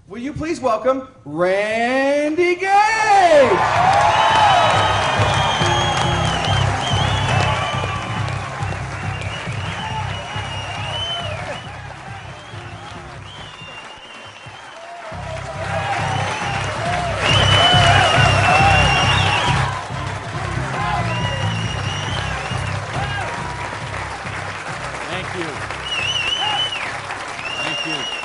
Will you please welcome Randy Gage? Thank you. Thank you.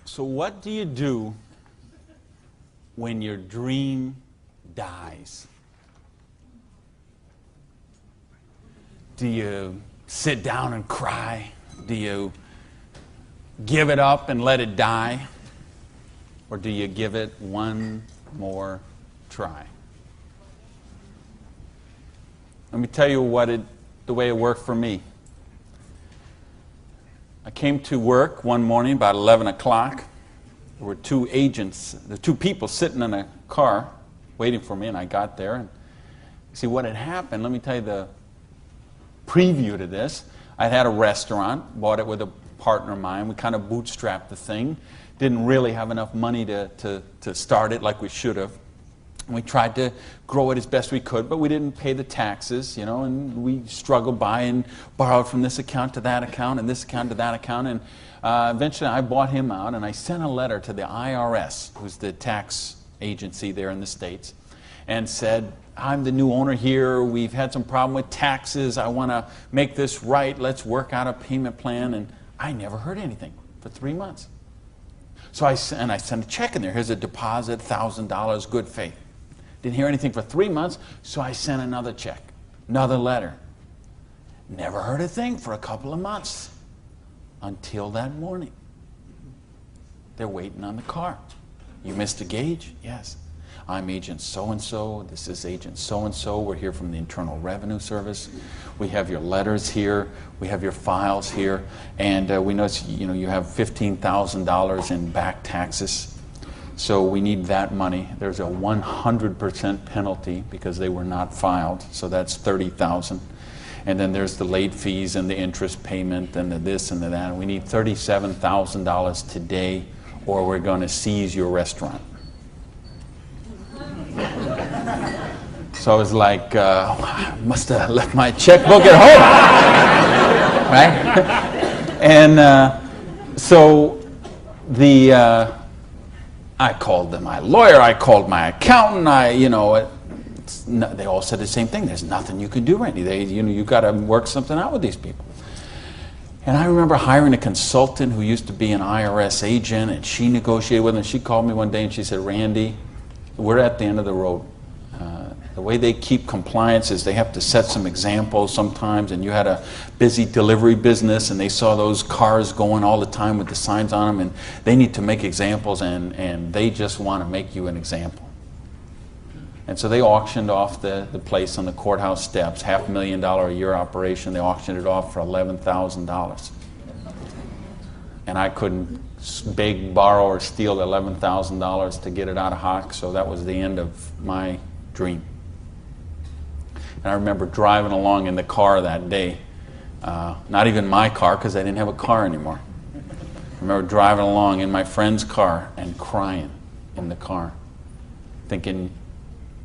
So what do you do when your dream dies? Do you sit down and cry? Do you give it up and let it die? Or do you give it one more try? Let me tell you the way it worked for me. I came to work one morning about 11 o'clock. There were two people sitting in a car waiting for me, and I got there. And see what had happened, let me tell you the preview to this. I had a restaurant, bought it with a partner of mine. We kind of bootstrapped the thing. Didn't really have enough money to start it like we should have. And we tried to grow it as best we could, but we didn't pay the taxes, you know, and we struggled by and borrowed from this account to that account and this account to that account. And eventually I bought him out, and I sent a letter to the IRS, who's the tax agency there in the States, and said, I'm the new owner here. We've had some problem with taxes. I want to make this right. Let's work out a payment plan. And I never heard anything for 3 months. So I sent a check in there. Here's a deposit, $1,000, good faith. Didn't hear anything for 3 months, so I sent another check, another letter. Never heard a thing for a couple of months until that morning. They're waiting on the car. You Mr. Gage? Yes. I'm Agent so-and-so. This is Agent so-and-so. We're here from the Internal Revenue Service. We have your letters here. We have your files here. And we notice you have $15,000 in back taxes. So we need that money. There's a 100% penalty because they were not filed. So that's $30,000. And then there's the late fees and the interest payment and the this and the that. We need $37,000 today, or we're going to seize your restaurant. So I was like, I must have left my checkbook at home, right? And so I called my lawyer, I called my accountant. They all said the same thing. There's nothing you can do, Randy. You got to work something out with these people. And I remember hiring a consultant who used to be an IRS agent, and she negotiated with him. She called me one day and she said, Randy, we're at the end of the road. The way they keep compliance is they have to set some examples sometimes, and you had a busy delivery business and they saw those cars going all the time with the signs on them, and they need to make examples, and they just want to make you an example. And so they auctioned off the place on the courthouse steps, $500,000 a year operation. They auctioned it off for $11,000. And I couldn't beg, borrow, or steal $11,000 to get it out of hock, so that was the end of my dream. And I remember driving along in the car that day, not even my car because I didn't have a car anymore. I remember driving along in my friend's car and crying in the car, thinking,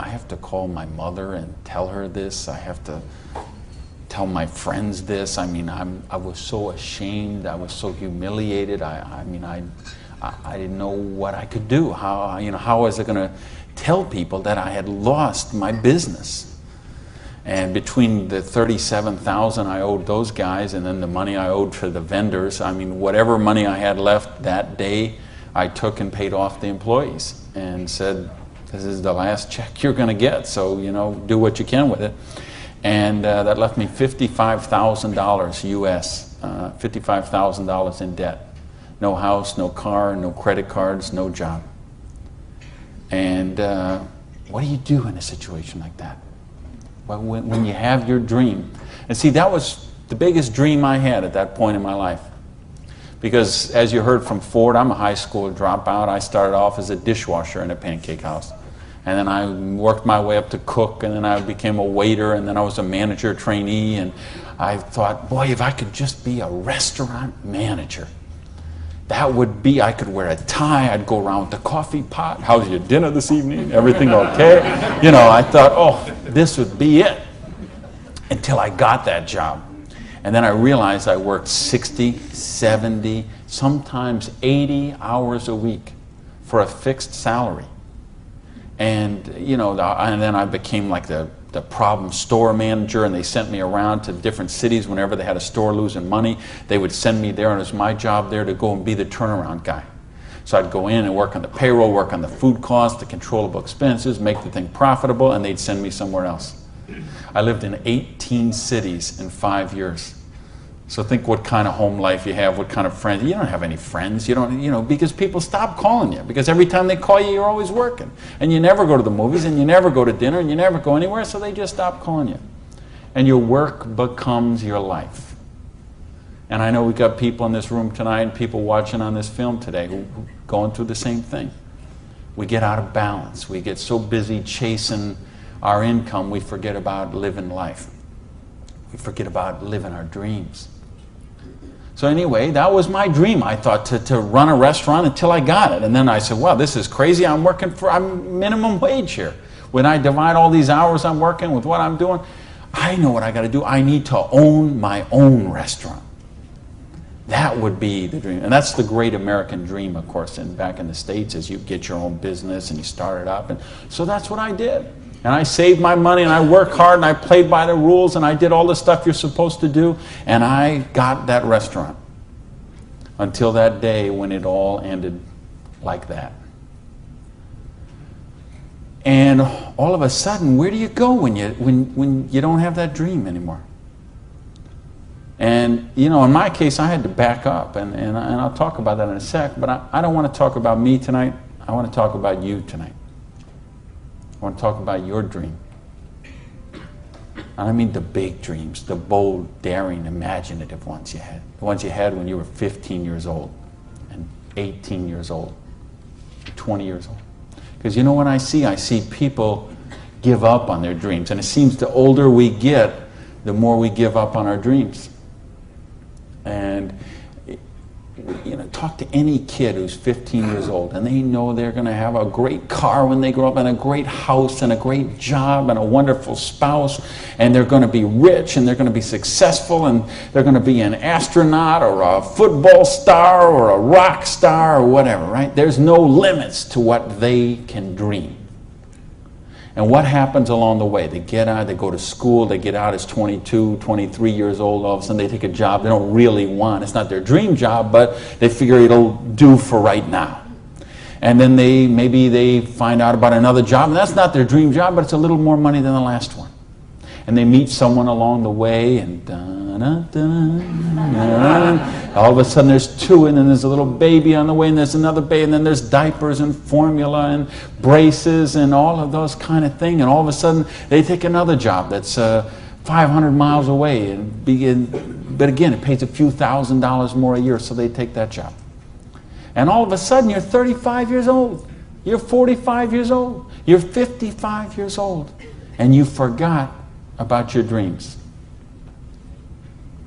I have to call my mother and tell her this. I have to tell my friends this. I mean, I was so ashamed. I was so humiliated. I didn't know what I could do. How was I going to tell people that I had lost my business? And between the $37,000 I owed those guys and then the money I owed for the vendors, whatever money I had left that day, I took and paid off the employees and said, this is the last check you're going to get, so do what you can with it. And that left me $55,000 US, $55,000 in debt. No house, no car, no credit cards, no job. And what do you do in a situation like that? Well, when you have your dream. And see, that was the biggest dream I had at that point in my life. Because as you heard from Ford, I'm a high school dropout. I started off as a dishwasher in a pancake house. And then I worked my way up to cook, and then I became a waiter, and then I was a manager trainee. And I thought, boy, if I could just be a restaurant manager, that would be, I could wear a tie, I'd go around with the coffee pot. How's your dinner this evening? Everything okay? You know, I thought, oh, this would be it. Until I got that job. And then I realized I worked 60, 70, sometimes 80 hours a week for a fixed salary. And, you know, and then I became like the problem store manager, and they sent me around to different cities whenever they had a store losing money. They would send me there, and it was my job there to go and be the turnaround guy. So I'd go in and work on the payroll, work on the food costs, the controllable expenses, make the thing profitable, and they'd send me somewhere else. I lived in 18 cities in 5 years. So think what kind of home life you have, what kind of friends. You don't have any friends. You don't, you know, because people stop calling you. Because every time they call you, you're always working. And you never go to the movies, and you never go to dinner, and you never go anywhere, so they just stop calling you. And your work becomes your life. And I know we've got people in this room tonight and people watching on this film today who are going through the same thing. We get out of balance. We get so busy chasing our income, we forget about living life. We forget about living our dreams. So anyway, that was my dream. I thought to run a restaurant until I got it. And then I said, wow, this is crazy. I'm minimum wage here. When I divide all these hours I'm working with what I'm doing, I know what I got to do. I need to own my own restaurant. That would be the dream. And that's the great American dream, of course, and back in the States, is you get your own business and you start it up. And so that's what I did. And I saved my money, and I worked hard, and I played by the rules, and I did all the stuff you're supposed to do, and I got that restaurant. Until that day when it all ended like that. And all of a sudden, where do you go when you don't have that dream anymore? And, you know, in my case, I had to back up, and I'll talk about that in a sec, but I don't want to talk about me tonight. I want to talk about you tonight. I want to talk about your dream. And I mean the big dreams, the bold, daring, imaginative ones you had. The ones you had when you were 15 years old, and 18 years old, 20 years old. Because you know what I see people give up on their dreams. And it seems the older we get, the more we give up on our dreams. And you know, talk to any kid who's 15 years old, and they know they're going to have a great car when they grow up, and a great house, and a great job, and a wonderful spouse, and they're going to be rich, and they're going to be successful, and they're going to be an astronaut, or a football star, or a rock star, or whatever, right? There's no limits to what they can dream. And what happens along the way? They get out, they go to school, they get out as 22, 23 years old, all of a sudden they take a job they don't really want. It's not their dream job, but they figure it'll do for right now. And then maybe they find out about another job, and that's not their dream job, but it's a little more money than the last one. And they meet someone along the way, and all of a sudden there's two, and then there's a little baby on the way, and there's another baby, and then there's diapers and formula and braces and all of those kind of things. And all of a sudden they take another job that's 500 miles away, but again, it pays a few $1,000s more a year, so they take that job. And all of a sudden you're 35 years old, you're 45 years old, you're 55 years old, and you forgot about your dreams.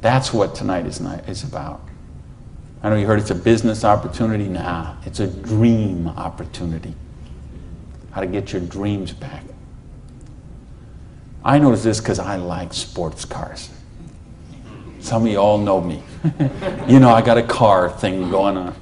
That's what tonight is about. I know you heard it's a business opportunity. Nah, it's a dream opportunity. How to get your dreams back. I noticed this because I like sports cars. Some of you all know me. You know, I got a car thing going on.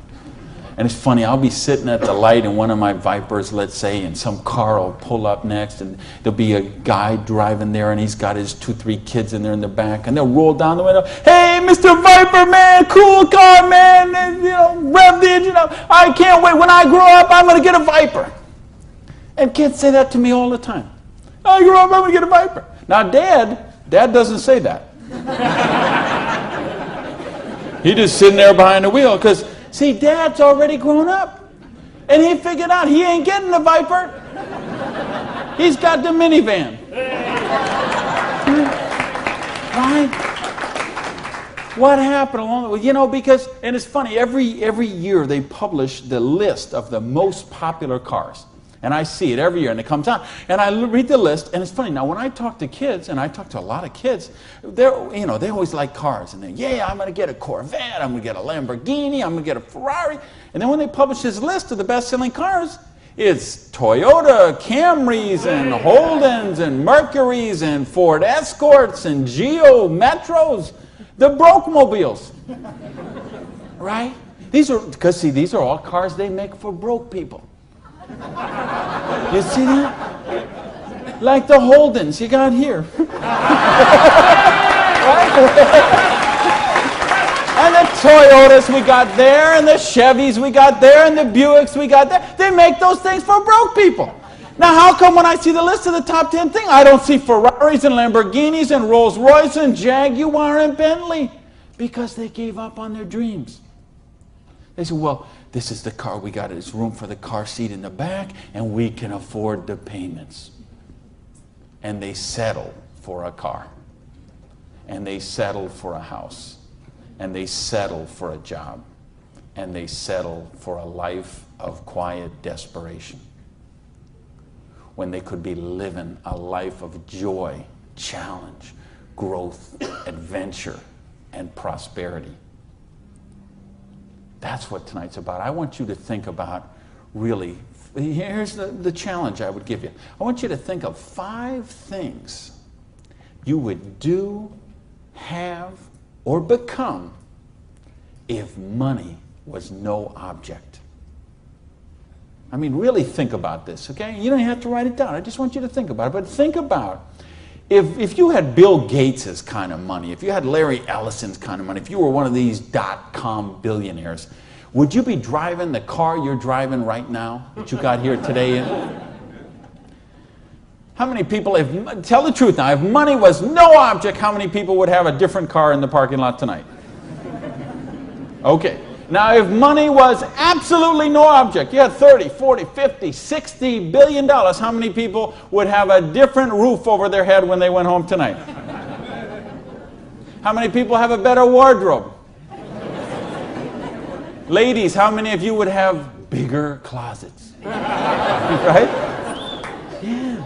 And it's funny, I'll be sitting at the light in one of my Vipers, let's say, and some car will pull up next, and there'll be a guy driving there, and he's got his 2-3 kids in there in the back, and they'll roll down the window, hey, Mr. Viper, man, cool car, man, and, you know, rev the engine up. I can't wait. When I grow up, I'm going to get a Viper. And kids say that to me all the time. I grow up, I'm going to get a Viper. Now, Dad doesn't say that. He's just sitting there behind the wheel, because see, Dad's already grown up. And he figured out he ain't getting the Viper. He's got the minivan. Right? What happened along the way? You know, because, and it's funny, every year they publish the list of the most popular cars. And I see it every year, and it comes out. And I read the list, and it's funny. Now, when I talk to kids, and I talk to a lot of kids, they always like cars. And they, I'm going to get a Corvette, I'm going to get a Lamborghini, I'm going to get a Ferrari. And then when they publish this list of the best-selling cars, it's Toyota Camrys and Holdens and Mercurys and Ford Escorts and Geo Metros, the broke mobiles, right? These are, because see, these are all cars they make for broke people. You see that? Like the Holdens you got here. Right? And the Toyotas we got there, and the Chevys we got there, and the Buicks we got there. They make those things for broke people. Now, how come when I see the list of the top 10 things, I don't see Ferraris and Lamborghinis and Rolls Royce and Jaguar and Bentley? Because they gave up on their dreams. They said, well, this is the car we got. There's room for the car seat in the back, and we can afford the payments. And they settle for a car. And they settle for a house. And they settle for a job. And they settle for a life of quiet desperation. When they could be living a life of joy, challenge, growth, adventure, and prosperity. That's what tonight's about. I want you to think about, really, here's the challenge I would give you. I want you to think of 5 things you would do, have, or become if money was no object. I mean, really think about this, okay? You don't have to write it down. I just want you to think about it. But think about if you had Bill Gates' kind of money, if you had Larry Ellison's kind of money, if you were one of these .com billionaires, would you be driving the car you're driving right now that you got here today in? How many people, tell the truth now, if money was no object, how many people would have a different car in the parking lot tonight? Okay. Now, if money was absolutely no object, you had 30, 40, 50, 60 billion dollars, how many people would have a different roof over their head when they went home tonight? How many people have a better wardrobe? Ladies, how many of you would have bigger closets? Right? Yeah.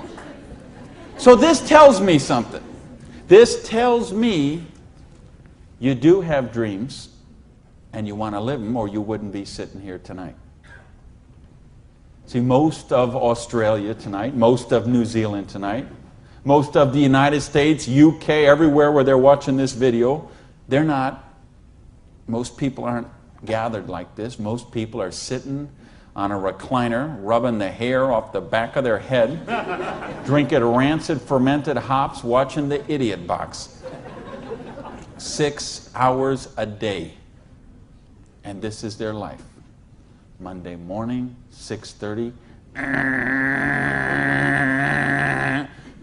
So this tells me something. This tells me you do have dreams and you want to live them, or you wouldn't be sitting here tonight. See, most of Australia tonight, most of New Zealand tonight, most of the United States, UK, everywhere where they're watching this video, they're not, most people aren't gathered like this. Most people are sitting on a recliner, rubbing the hair off the back of their head, drinking rancid fermented hops, watching the Idiot Box. 6 hours a day. And this is their life. Monday morning, 6:30,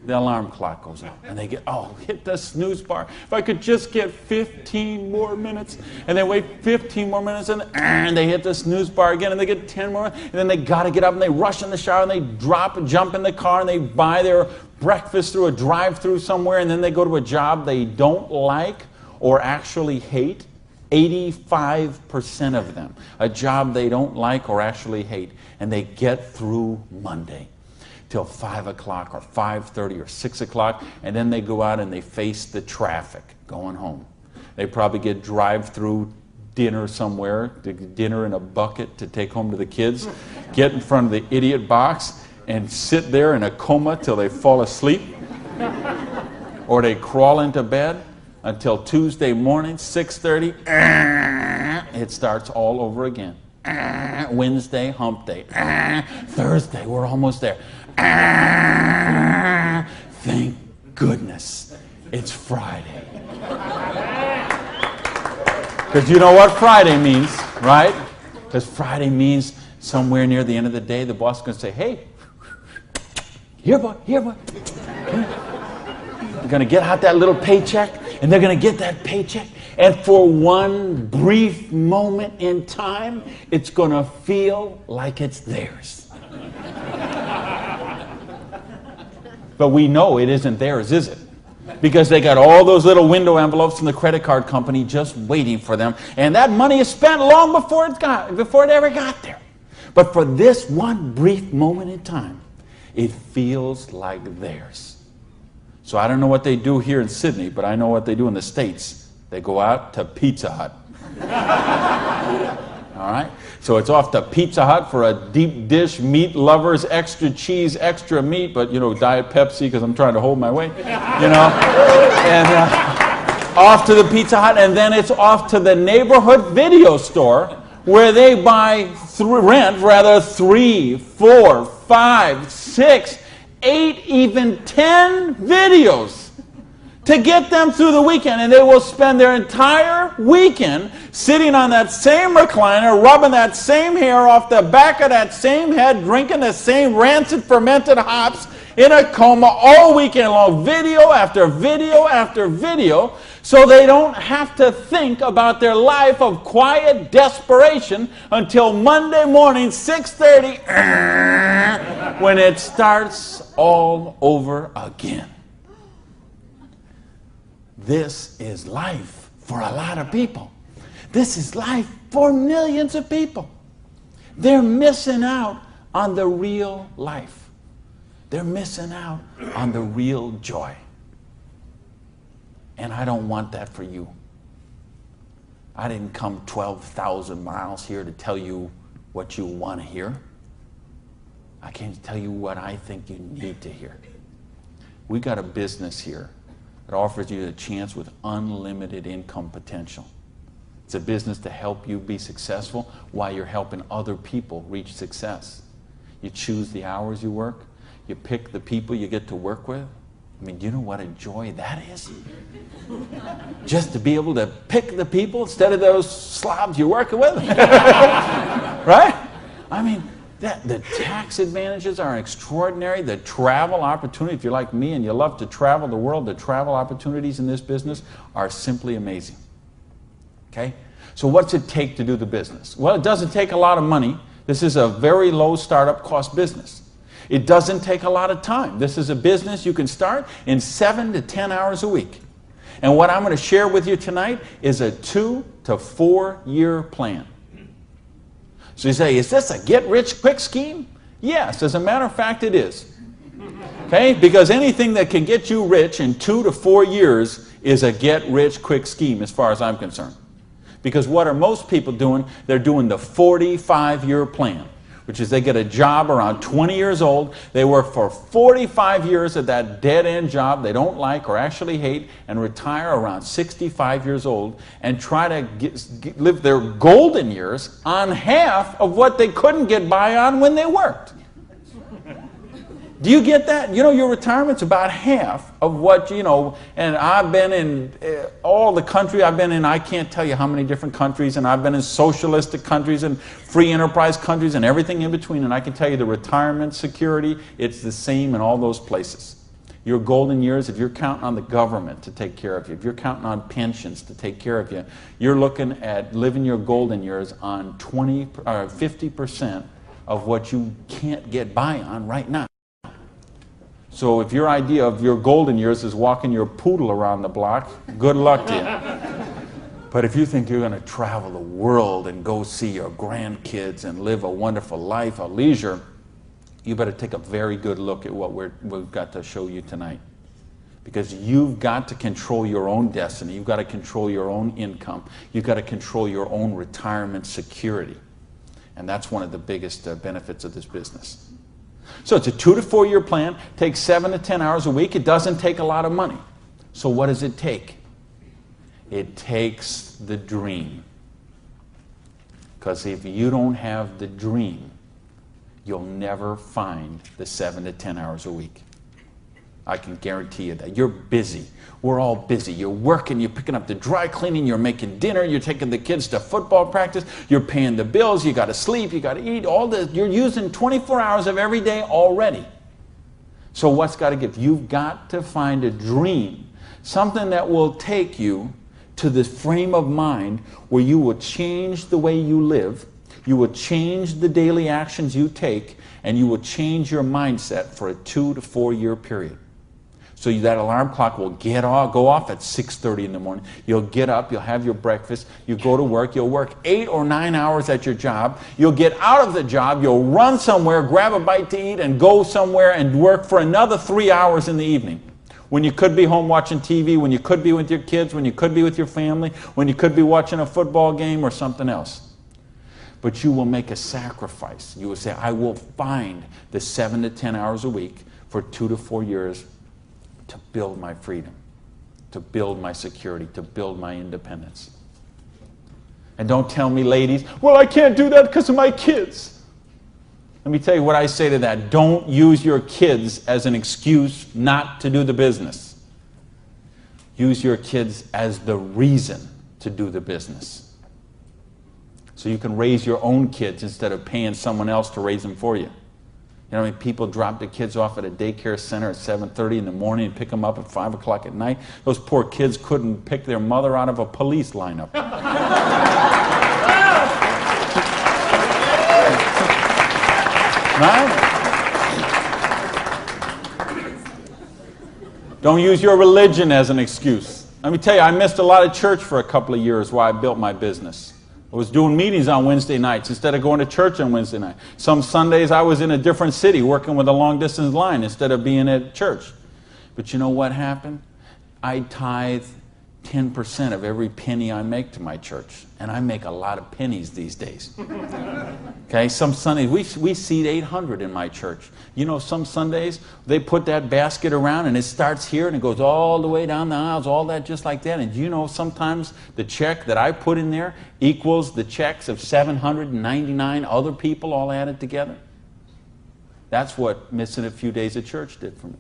the alarm clock goes off. And they get, hit the snooze bar. If I could just get 15 more minutes. And they wait 15 more minutes, and they hit the snooze bar again, and they get 10 more minutes. And then they got to get up, and they rush in the shower, and they jump in the car, and they buy their breakfast through a drive-through somewhere, and then they go to a job they don't like or actually hate. 85% of them, a job they don't like or actually hate, and they get through Monday till 5 o'clock or 5:30 or 6 o'clock, and then they go out and they face the traffic going home. They probably get drive-through dinner somewhere, dinner in a bucket to take home to the kids, get in front of the Idiot Box and sit there in a coma till they fall asleep, or they crawl into bed until Tuesday morning, 6:30, it starts all over again. Wednesday, hump day. Thursday, we're almost there. Thank goodness it's Friday. Because you know what Friday means, right? Because Friday means somewhere near the end of the day, the boss is going to say, hey, here, boy. You're going to get out that little paycheck, and they're going to get that paycheck, and for one brief moment in time, it's going to feel like it's theirs. But we know it isn't theirs, is it? because they got all those little window envelopes from the credit card company just waiting for them. And that money is spent long before it ever got there. But for this one brief moment in time, it feels like theirs. So I don't know what they do here in Sydney, but I know what they do in the States. They go out to Pizza Hut. All right? So it's off to Pizza Hut for a deep dish, meat lovers, extra cheese, extra meat, but, you know, Diet Pepsi because I'm trying to hold my weight, you know. And off to the Pizza Hut, and then it's off to the neighborhood video store where they rent 3, 4, 5, 6, 8, even 10 videos to get them through the weekend. And they will spend their entire weekend sitting on that same recliner, rubbing that same hair off the back of that same head, drinking the same rancid fermented hops in a coma all weekend long, video after video after video, so they don't have to think about their life of quiet desperation until Monday morning, 6:30, when it starts all over again. This is life for a lot of people. This is life for millions of people. They're missing out on the real life. They're missing out on the real joy. And I don't want that for you. I didn't come 12,000 miles here to tell you what you want to hear. I came to tell you what I think you need to hear. We got a business here that offers you a chance with unlimited income potential. It's a business to help you be successful while you're helping other people reach success. You choose the hours you work. You pick the people you get to work with. I mean, do you know what a joy that is? Just to be able to pick the people instead of those slobs you're working with. Right? I mean, the tax advantages are extraordinary. The travel opportunity, if you're like me and you love to travel the world, the travel opportunities in this business are simply amazing. Okay? So what's it take to do the business? Well, it doesn't take a lot of money. This is a very low startup cost business. It doesn't take a lot of time. This is a business you can start in 7 to 10 hours a week. And what I'm going to share with you tonight is a 2 to 4 year plan. So you say, is this a get-rich-quick scheme? Yes, as a matter of fact, it is. Okay? Because anything that can get you rich in 2 to 4 years is a get-rich-quick scheme as far as I'm concerned. Because what are most people doing? They're doing the 45-year plan, which is they get a job around 20 years old, they work for 45 years at that dead-end job they don't like or actually hate, and retire around 65 years old and try to live their golden years on half of what they couldn't get by on when they worked. Do you get that? You know, your retirement's about half of what, you know, and I've been in all the country I've been in, I can't tell you how many different countries, and I've been in socialistic countries and free enterprise countries and everything in between, and I can tell you the retirement security, it's the same in all those places. Your golden years, if you're counting on the government to take care of you, if you're counting on pensions to take care of you, you're looking at living your golden years on 50% of what you can't get by on right now. So if your idea of your golden years is walking your poodle around the block, good luck to you. But if you think you're going to travel the world and go see your grandkids and live a wonderful life of leisure, you better take a very good look at what we've got to show you tonight. Because you've got to control your own destiny. You've got to control your own income. You've got to control your own retirement security. And that's one of the biggest benefits of this business. So it's a 2 to 4 year plan, takes 7 to 10 hours a week. It doesn't take a lot of money. So what does it take? It takes the dream. Because if you don't have the dream, you'll never find the 7 to 10 hours a week. I can guarantee you that. You're busy. We're all busy. You're working, you're picking up the dry cleaning, you're making dinner, you're taking the kids to football practice, you're paying the bills, you got to sleep, you got to eat, all this. You're using 24 hours of every day already. So what's got to give? You've got to find a dream, something that will take you to the frame of mind where you will change the way you live, you will change the daily actions you take, and you will change your mindset for a 2 to 4 year period. So that alarm clock will go off at 6:30 in the morning. You'll get up, you'll have your breakfast, you go to work, you'll work 8 or 9 hours at your job, you'll get out of the job, you'll run somewhere, grab a bite to eat, and go somewhere and work for another 3 hours in the evening. When you could be home watching TV, when you could be with your kids, when you could be with your family, when you could be watching a football game or something else. But you will make a sacrifice. You will say, I will find the 7 to 10 hours a week for 2 to 4 years to build my freedom, to build my security, to build my independence. And don't tell me, ladies, well, I can't do that because of my kids. Let me tell you what I say to that. Don't use your kids as an excuse not to do the business. Use your kids as the reason to do the business. So you can raise your own kids instead of paying someone else to raise them for you. You know, I mean, people drop their kids off at a daycare center at 7:30 in the morning and pick them up at 5 o'clock at night. Those poor kids couldn't pick their mother out of a police lineup. Right? Don't use your religion as an excuse. Let me tell you, I missed a lot of church for a couple of years while I built my business. I was doing meetings on Wednesday nights instead of going to church on Wednesday night. Some Sundays I was in a different city working with a long-distance line instead of being at church. But you know what happened? I tithe 10% of every penny I make to my church. And I make a lot of pennies these days. Okay, some Sundays, we seat 800 in my church. You know, some Sundays, they put that basket around and it starts here and it goes all the way down the aisles, all that just like that. And you know, sometimes the check that I put in there equals the checks of 799 other people all added together. That's what missing a few days of church did for me.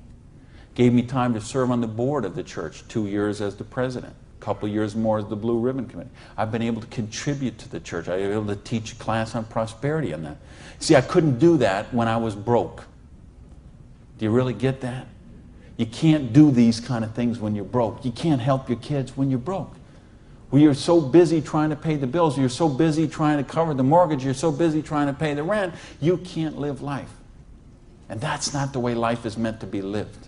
Gave me time to serve on the board of the church, 2 years as the president. A couple years more as the Blue Ribbon Committee. I've been able to contribute to the church. I've been able to teach a class on prosperity on that. See, I couldn't do that when I was broke. Do you really get that? You can't do these kind of things when you're broke. You can't help your kids when you're broke. When you're so busy trying to pay the bills, you're so busy trying to cover the mortgage, you're so busy trying to pay the rent, you can't live life. And that's not the way life is meant to be lived.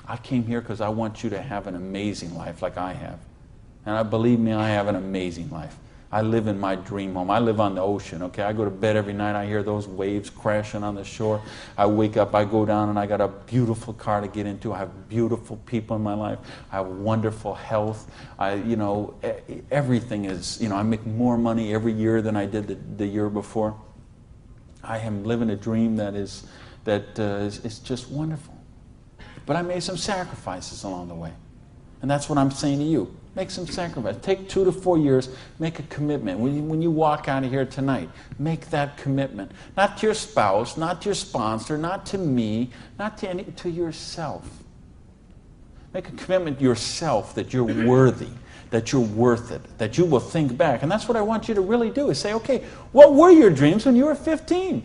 I came here because I want you to have an amazing life like I have. And believe me, I have an amazing life. I live in my dream home. I live on the ocean, okay? I go to bed every night, I hear those waves crashing on the shore. I wake up, I go down, and I got a beautiful car to get into. I have beautiful people in my life. I have wonderful health. Everything is, I make more money every year than I did the year before. I am living a dream that is just wonderful. But I made some sacrifices along the way. And that's what I'm saying to you. Make some sacrifice. Take 2 to 4 years. Make a commitment. When you walk out of here tonight, make that commitment. Not to your spouse, not to your sponsor, not to me, not to yourself. Make a commitment to yourself that you're worthy, that you're worth it, that you will think back. And that's what I want you to really do, is say, okay, what were your dreams when you were 15?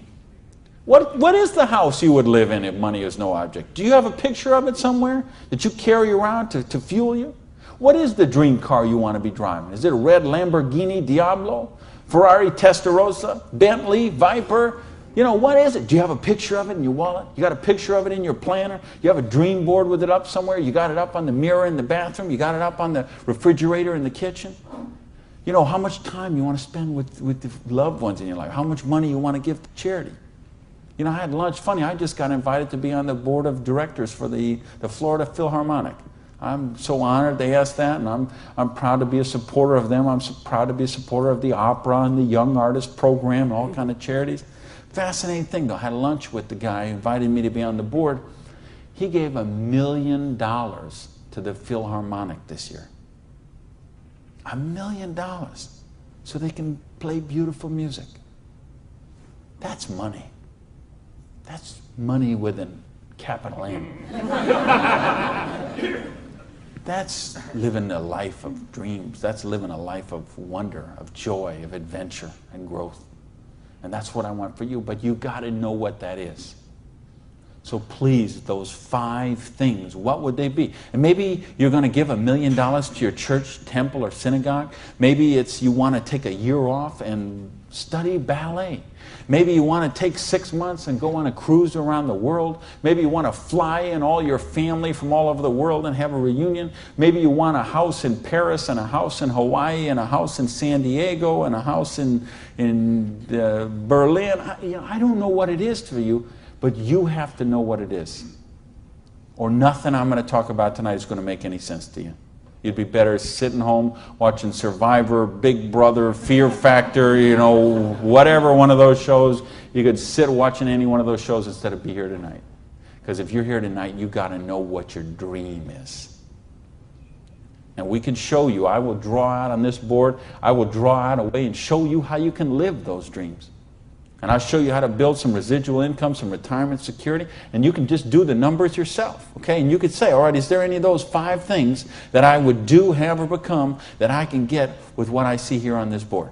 What is the house you would live in if money is no object? Do you have a picture of it somewhere that you carry around to fuel you? What is the dream car you want to be driving? Is it a red Lamborghini Diablo, Ferrari Testarossa, Bentley, Viper? What is it? Do you have a picture of it in your wallet? You got a picture of it in your planner? You have a dream board with it up somewhere? You got it up on the mirror in the bathroom? You got it up on the refrigerator in the kitchen? How much time you want to spend with the loved ones in your life? How much money you want to give to charity? I had lunch. Funny, I just got invited to be on the board of directors for the Florida Philharmonic. I'm so honored they asked that, and I'm proud to be a supporter of them. I'm so proud to be a supporter of the opera and the Young Artist Program and all kind of charities. Fascinating thing, though. I had lunch with the guy who invited me to be on the board. He gave $1 million to the Philharmonic this year. $1 million. So they can play beautiful music. That's money. That's money with a capital M. That's living a life of dreams. That's living a life of wonder, of joy, of adventure and growth. And that's what I want for you. But you got to know what that is. So please, those 5 things, what would they be? And maybe you're going to give $1 million to your church, temple, or synagogue. Maybe it's you want to take a year off and study ballet. Maybe you want to take 6 months and go on a cruise around the world. Maybe you want to fly in all your family from all over the world and have a reunion. Maybe you want a house in Paris and a house in Hawaii and a house in San Diego and a house in Berlin. I don't know what it is for you, but you have to know what it is. Or nothing I'm going to talk about tonight is going to make any sense to you. You'd be better sitting home watching Survivor, Big Brother, Fear Factor, whatever one of those shows. You could sit watching any one of those shows instead of be here tonight. Because if you're here tonight, you got to know what your dream is. And we can show you. I will draw out on this board. I will draw out a way and show you how you can live those dreams. And I'll show you how to build some residual income, some retirement security, and you can just do the numbers yourself, okay? And you could say, all right, is there any of those 5 things that I would do, have, or become that I can get with what I see here on this board?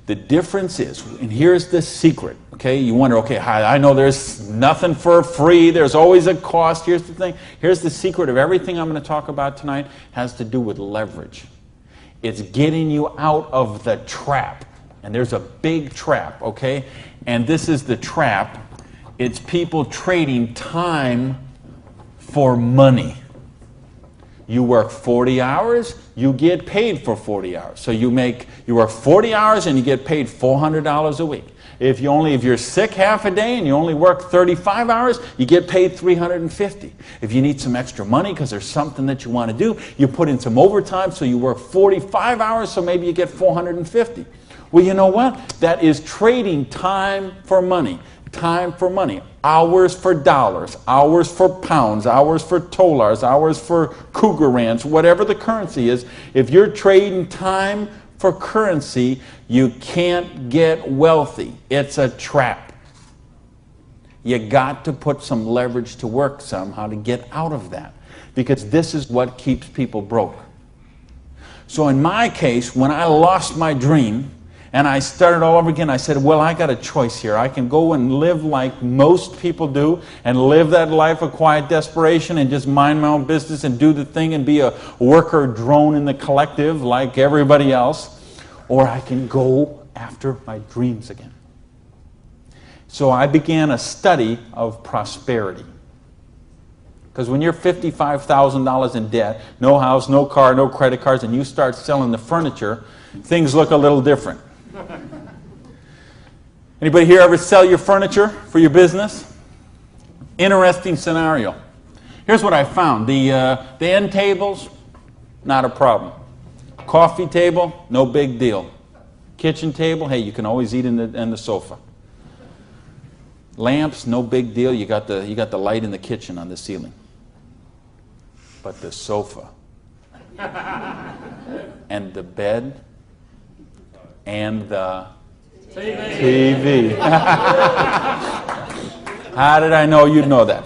The difference is, and here's the secret, okay? You wonder, okay, I know there's nothing for free. There's always a cost. Here's the thing. Here's the secret of everything I'm going to talk about tonight has to do with leverage. It's getting you out of the trap. And there's a big trap, okay? And this is the trap. It's people trading time for money. You work 40 hours, you get paid for 40 hours. So you work 40 hours and you get paid $400 a week. If you're sick half a day and you only work 35 hours, you get paid $350. If you need some extra money because there's something that you want to do, you put in some overtime, so you work 45 hours, so maybe you get $450. Well, you know what? That is trading time for money. Time for money. Hours for dollars. Hours for pounds. Hours for dollars. Hours for cougar ranch. Whatever the currency is. If you're trading time for currency, you can't get wealthy. It's a trap. You got to put some leverage to work somehow to get out of that. Because this is what keeps people broke. So in my case, when I lost my dream, and I started all over again, I said, well, I got a choice here. I can go and live like most people do and live that life of quiet desperation and just mind my own business and do the thing and be a worker drone in the collective like everybody else. Or I can go after my dreams again. So I began a study of prosperity. Because when you're $55,000 in debt, no house, no car, no credit cards, and you start selling the furniture, things look a little different. Anybody here ever sell your furniture for your business? Interesting scenario. Here's what I found. The end tables, not a problem. Coffee table, no big deal. Kitchen table, hey, you can always eat in the sofa. Lamps, no big deal. You got the light in the kitchen on the ceiling. But the sofa and the bed and the TV. How did I know you'd know that?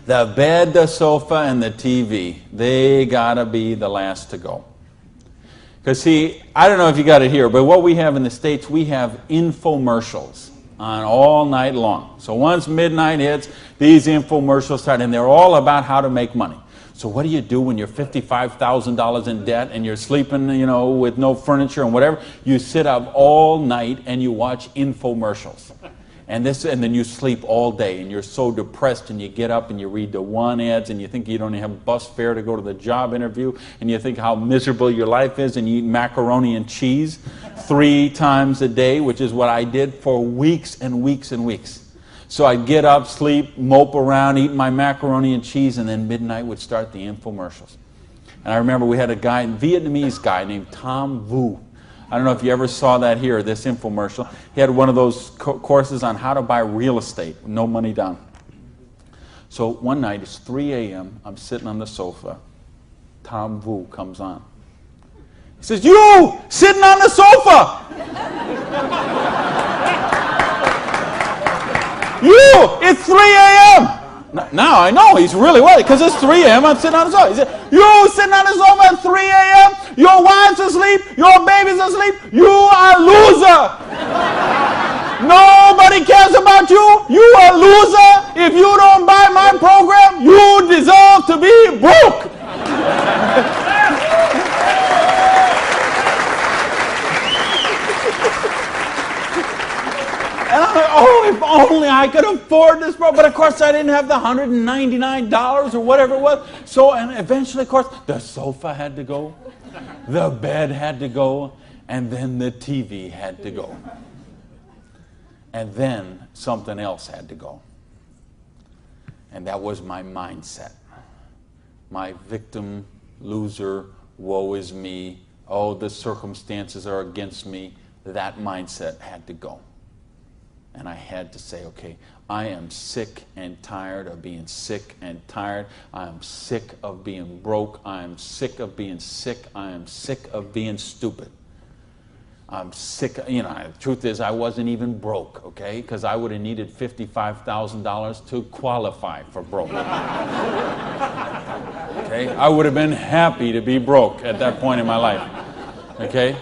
The bed, the sofa, and the TV, they gotta be the last to go. Because see, I don't know if you got it here, but what we have in the States, we have infomercials on all night long. So once midnight hits, these infomercials start, and they're all about how to make money. So what do you do when you're $55,000 in debt and you're sleeping, with no furniture and whatever? You sit up all night and you watch infomercials. And then you sleep all day and you're so depressed and you get up and you read the one ads and you think you don't even have bus fare to go to the job interview and you think how miserable your life is and you eat macaroni and cheese 3 times a day, which is what I did for weeks and weeks and weeks. So I'd get up, sleep, mope around, eat my macaroni and cheese, and then midnight would start the infomercials. And I remember we had a Vietnamese guy named Tom Vu. I don't know if you ever saw that here, this infomercial. He had one of those courses on how to buy real estate, no money down. So one night, it's 3 a.m., I'm sitting on the sofa. Tom Vu comes on. He says, "You, sitting on the sofa! You, it's 3 a.m. Now I know he's really worried because it's 3 a.m. I'm sitting on the sofa. He said, "You sitting on the sofa at 3 a.m. Your wife's asleep. Your baby's asleep. You are a loser." Nobody cares about you. You a loser. If you don't buy my program, you deserve to be broke. And I'm like, oh, if only I could afford this program. But of course, I didn't have the $199 or whatever it was. So, and eventually, of course, the sofa had to go, the bed had to go, and then the TV had to go. And then something else had to go. And that was my mindset. My victim, loser, woe is me, oh, the circumstances are against me. That mindset had to go. And I had to say, okay, I am sick and tired of being sick and tired. I am sick of being broke. I am sick of being sick. I am sick of being stupid. I'm sick, you know, the truth is I wasn't even broke, okay? Because I would have needed $55,000 to qualify for broke. Okay? I would have been happy to be broke at that point in my life, okay?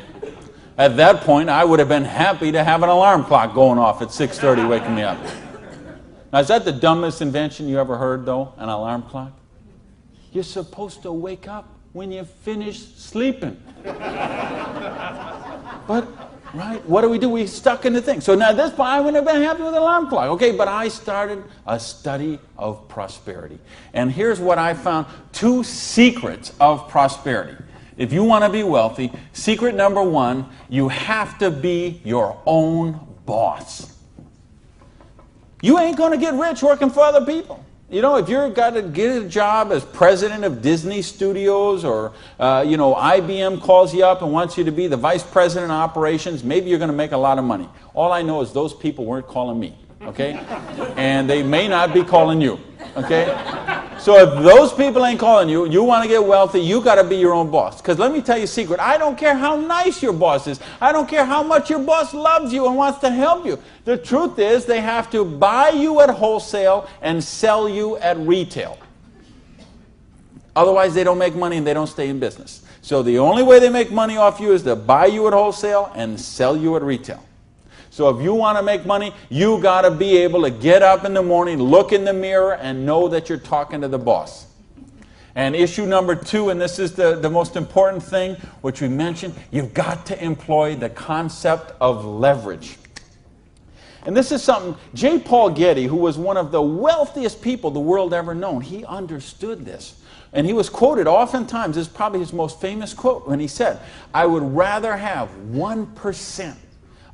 At that point, I would have been happy to have an alarm clock going off at 6:30 waking me up. Now, is that the dumbest invention you ever heard, though, an alarm clock? You're supposed to wake up when you finish sleeping. But, right, what do? We stuck in the thing. So now at this point, I wouldn't have been happy with an alarm clock. Okay, but I started a study of prosperity. And here's what I found. 2 secrets of prosperity. If you want to be wealthy, secret number 1, you have to be your own boss. You ain't going to get rich working for other people. You know, if you've got to get a job as president of Disney Studios or, you know, IBM calls you up and wants you to be the vice president of operations, maybe you're going to make a lot of money. All I know is those people weren't calling me, okay? And they may not be calling you, okay? So if those people ain't calling you, you want to get wealthy, you got to be your own boss. Because let me tell you a secret. I don't care how nice your boss is. I don't care how much your boss loves you and wants to help you. The truth is they have to buy you at wholesale and sell you at retail. Otherwise, they don't make money and they don't stay in business. So the only way they make money off you is to buy you at wholesale and sell you at retail. So if you want to make money, you got to be able to get up in the morning, look in the mirror, and know that you're talking to the boss. And issue number 2, and this is the most important thing, which we mentioned, you've got to employ the concept of leverage. And this is something, J. Paul Getty, who was one of the wealthiest people the world ever known, he understood this. And he was quoted oftentimes, this is probably his most famous quote, when he said, I would rather have 1%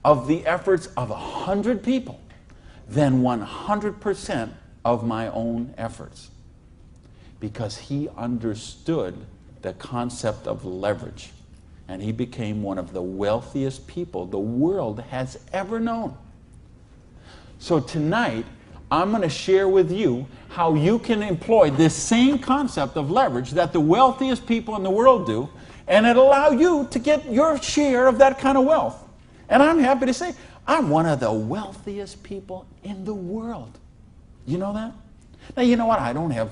of the efforts of 100 people than 100% of my own efforts. Because he understood the concept of leverage. And he became one of the wealthiest people the world has ever known. So tonight, I'm going to share with you how you can employ this same concept of leverage that the wealthiest people in the world do, and it'll allow you to get your share of that kind of wealth. And I'm happy to say, I'm one of the wealthiest people in the world. You know that? Now, you know what? I don't have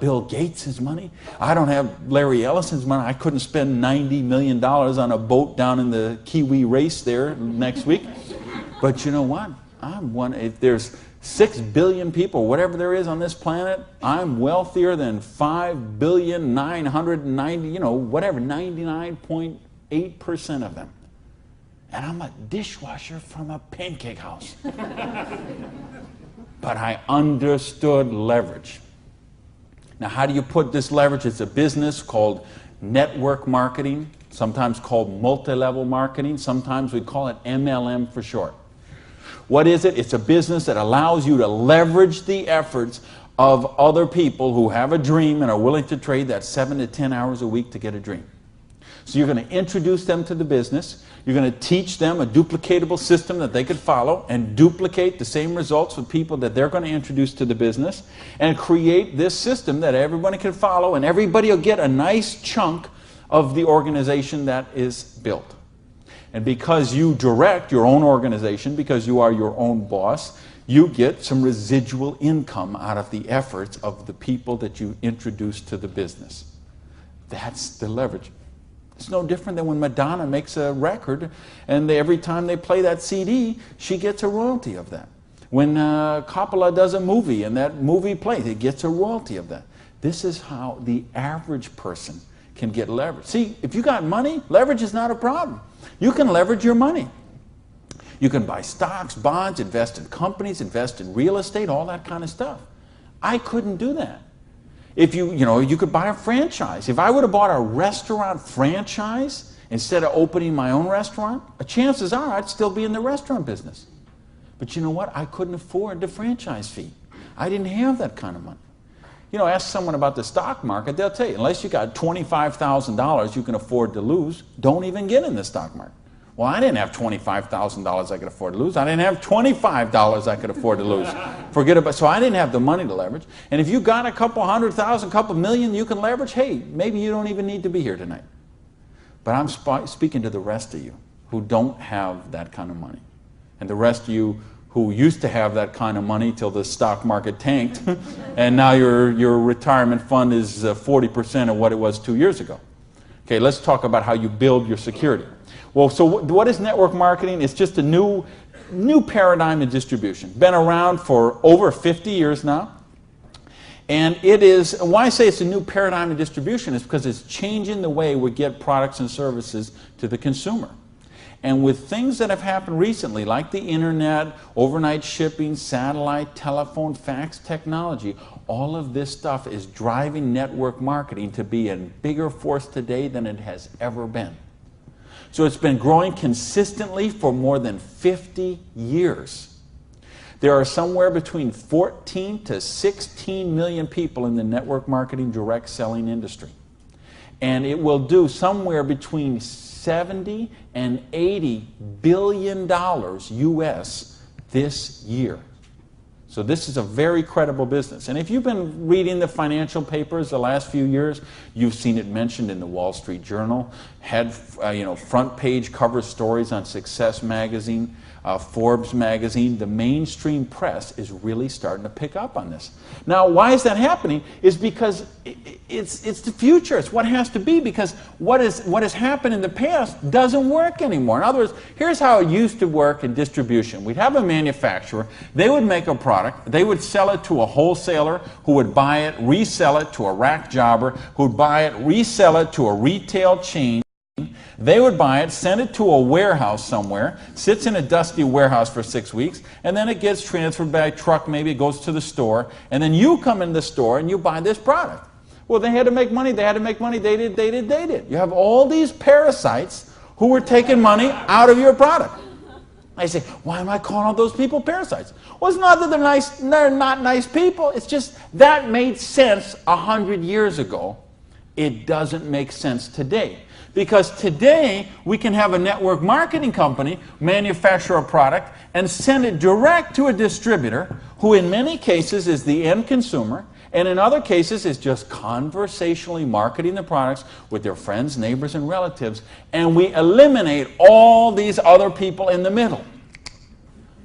Bill Gates' money. I don't have Larry Ellison's money. I couldn't spend $90 million on a boat down in the Kiwi race there next week. But you know what? I'm one. If there's 6 billion people, whatever there is on this planet, I'm wealthier than 5,990,000, you know, whatever, 99.8% of them. And I'm a dishwasher from a pancake house. But I understood leverage. Now, how do you put this leverage? It's a business called network marketing, sometimes called multi-level marketing. Sometimes we call it MLM for short. What is it? It's a business that allows you to leverage the efforts of other people who have a dream and are willing to trade that 7 to 10 hours a week to get a dream. So you're going to introduce them to the business. You're going to teach them a duplicatable system that they could follow and duplicate the same results with people that they're going to introduce to the business and create this system that everybody can follow, and everybody will get a nice chunk of the organization that is built. And because you direct your own organization, because you are your own boss, you get some residual income out of the efforts of the people that you introduce to the business. That's the leverage. It's no different than when Madonna makes a record and every time they play that CD, she gets a royalty of that. When Coppola does a movie and that movie plays, it gets a royalty of that. This is how the average person can get leverage. See, if you got money, leverage is not a problem. You can leverage your money. You can buy stocks, bonds, invest in companies, invest in real estate, all that kind of stuff. I couldn't do that. If you could buy a franchise. If I would have bought a restaurant franchise instead of opening my own restaurant, chances are I'd still be in the restaurant business. But you know what? I couldn't afford the franchise fee. I didn't have that kind of money. Ask someone about the stock market, they'll tell you, unless you got $25,000 you can afford to lose, don't even get in the stock market. Well, I didn't have $25,000 I could afford to lose. I didn't have $25 I could afford to lose. Forget about it. So I didn't have the money to leverage. And if you got a couple $100,000, couple million you can leverage, hey, maybe you don't even need to be here tonight. But I'm speaking to the rest of you who don't have that kind of money. And the rest of you who used to have that kind of money till the stock market tanked, and now your retirement fund is 40% of what it was 2 years ago. Okay, let's talk about how you build your security. Well, so what is network marketing? It's just a new paradigm in distribution. Been around for over 50 years now. And it is, why I say it's a new paradigm in distribution is because it's changing the way we get products and services to the consumer. And with things that have happened recently, like the internet, overnight shipping, satellite, telephone, fax technology, all of this stuff is driving network marketing to be a bigger force today than it has ever been. So it's been growing consistently for more than 50 years. There are somewhere between 14 to 16 million people in the network marketing direct selling industry. And it will do somewhere between 70 and 80 billion dollars US this year. So this is a very credible business. And if you've been reading the financial papers the last few years, you've seen it mentioned in the Wall Street Journal, had front page cover stories on Success magazine, Forbes magazine. The mainstream press is really starting to pick up on this. Now, why is that happening? Is because it's the future. It's what has to be, because what has happened in the past doesn't work anymore. In other words, here's how it used to work in distribution. We'd have a manufacturer. They would make a product. They would sell it to a wholesaler who would buy it, resell it to a rack jobber who would buy it, resell it to a retail chain. They would buy it, send it to a warehouse somewhere, sits in a dusty warehouse for 6 weeks, and then it gets transferred by truck, maybe it goes to the store, and then you come in the store and you buy this product. Well, they had to make money, they did. You have all these parasites who were taking money out of your product. I say, why am I calling all those people parasites? Well, it's not that they're not nice people, it's just that made sense 100 years ago. It doesn't make sense today. Because today, we can have a network marketing company manufacture a product and send it direct to a distributor who in many cases is the end consumer, and in other cases is just conversationally marketing the products with their friends, neighbors, and relatives, and we eliminate all these other people in the middle.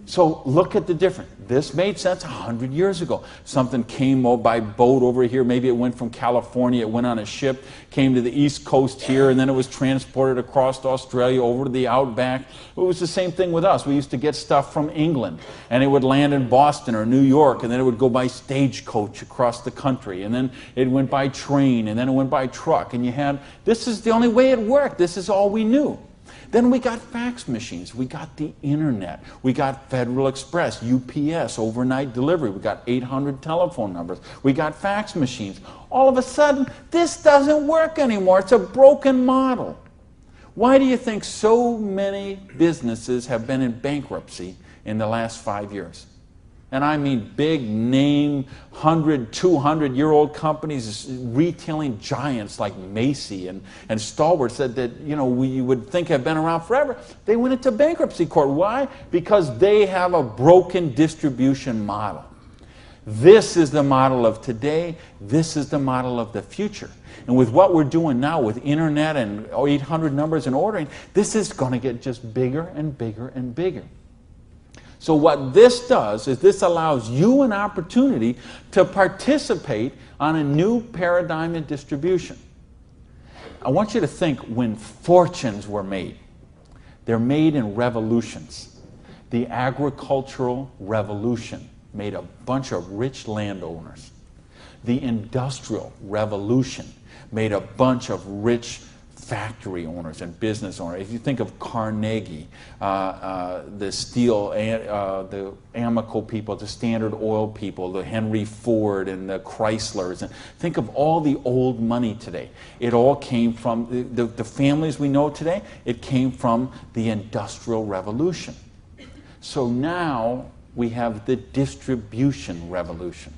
So look at the difference. This made sense 100 years ago. Something came by boat over here. Maybe it went from California, it went on a ship, came to the East Coast here, and then it was transported across to Australia, over to the outback. It was the same thing with us. We used to get stuff from England, and it would land in Boston or New York, and then it would go by stagecoach across the country, and then it went by train, and then it went by truck, and this is the only way it worked. This is all we knew. Then we got fax machines, we got the internet, we got Federal Express, UPS, overnight delivery, we got 800 telephone numbers, we got fax machines. All of a sudden, this doesn't work anymore. It's a broken model. Why do you think so many businesses have been in bankruptcy in the last 5 years? And I mean big name, 100, 200-year-old companies, retailing giants like Macy and Stalwarts that we would think have been around forever. They went into bankruptcy court. Why? Because they have a broken distribution model. This is the model of today. This is the model of the future. And with what we're doing now with internet and 800 numbers and ordering, this is going to get just bigger and bigger and bigger. So what this does is this allows you an opportunity to participate on a new paradigm in distribution. I want you to think when fortunes were made. They're made in revolutions. The agricultural revolution made a bunch of rich landowners. The industrial revolution made a bunch of rich factory owners and business owners. If you think of Carnegie, the steel, the Amoco people, the Standard Oil people, the Henry Ford and the Chryslers, and think of all the old money today. It all came from the families we know today. It came from the Industrial Revolution. So now we have the distribution revolution.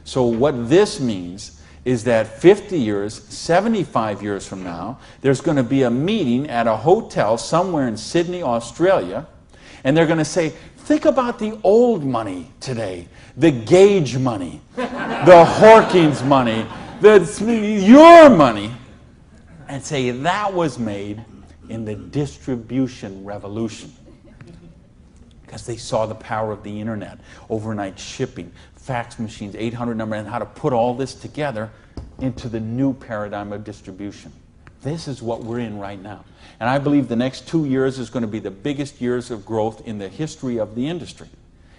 So what this means is that 50 years, 75 years from now, there's going to be a meeting at a hotel somewhere in Sydney, Australia, and they're going to say, think about the old money today, the Gage money, the Hawkins money, your money, and say that was made in the distribution revolution. Because they saw the power of the internet, overnight shipping, fax machines, 800 number, and how to put all this together into the new paradigm of distribution. This is what we're in right now. And I believe the next 2 years is going to be the biggest years of growth in the history of the industry.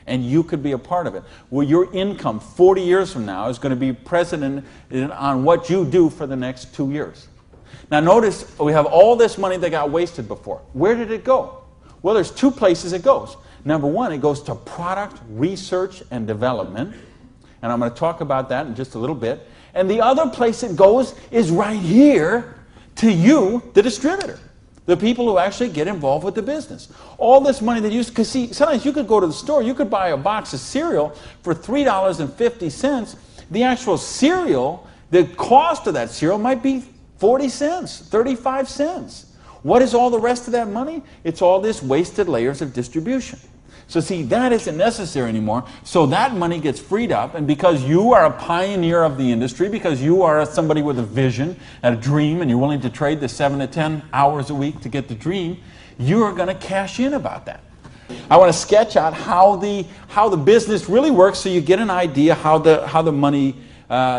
And you could be a part of it. Well, your income 40 years from now is going to be precedent on what you do for the next 2 years. Now notice we have all this money that got wasted before. Where did it go? Well, there's two places it goes. Number one, it goes to product research and development. And I'm going to talk about that in just a little bit. And the other place it goes is right here to you, the distributor. The people who actually get involved with the business. All this money that you, because see, sometimes you could go to the store, you could buy a box of cereal for $3.50. The actual cereal, the cost of that cereal might be 40 cents, 35 cents. What is all the rest of that money? It's all this wasted layers of distribution. So see, that isn't necessary anymore. So that money gets freed up, and because you are a pioneer of the industry, because you are somebody with a vision and a dream, and you're willing to trade the 7 to 10 hours a week to get the dream, you are going to cash in about that. I want to sketch out how the business really works so you get an idea how the money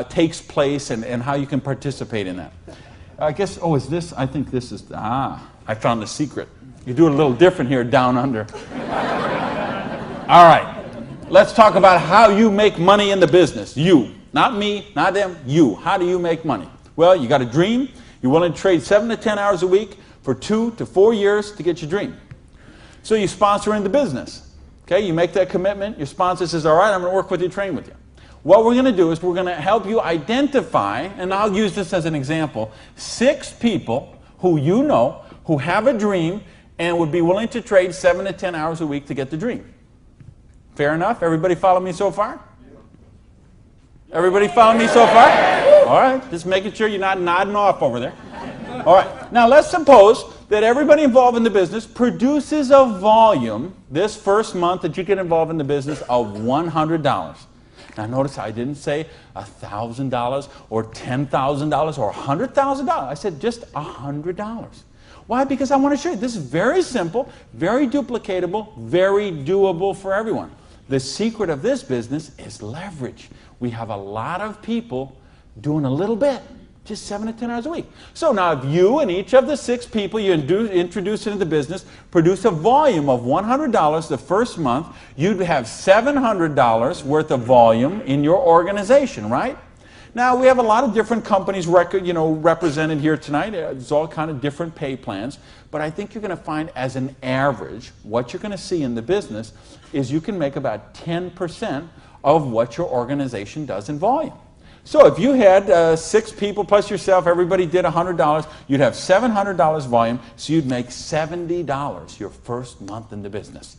takes place and how you can participate in that. I guess, oh, is this? I think this is, I found the secret. You do it a little different here down under. All right, let's talk about how you make money in the business. You, not me, not them, you. How do you make money? Well, you got a dream. You're willing to trade 7 to 10 hours a week for 2 to 4 years to get your dream. So you sponsor in the business. Okay, you make that commitment. Your sponsor says, all right, I'm going to work with you, train with you. What we're going to do is we're going to help you identify, and I'll use this as an example, 6 people who you know who have a dream and would be willing to trade 7 to 10 hours a week to get the dream. Fair enough? Everybody follow me so far? Everybody follow me so far? All right, just making sure you're not nodding off over there. All right, now let's suppose that everybody involved in the business produces a volume this first month that you get involved in the business of $100. Now notice I didn't say $1,000 or $10,000 or $100,000. I said just $100. Why? Because I want to show you this is very simple, very duplicatable, very doable for everyone. The secret of this business is leverage. We have a lot of people doing a little bit, just 7 to 10 hours a week. So now if you and each of the 6 people you introduce into the business produce a volume of $100 the first month, you'd have $700 worth of volume in your organization, right? Now we have a lot of different companies represented here tonight. There's all kind of different pay plans, but I think you're going to find as an average, what you're going to see in the business is you can make about 10% of what your organization does in volume. So if you had 6 people plus yourself, everybody did $100, you'd have $700 volume, so you'd make $70 your first month in the business.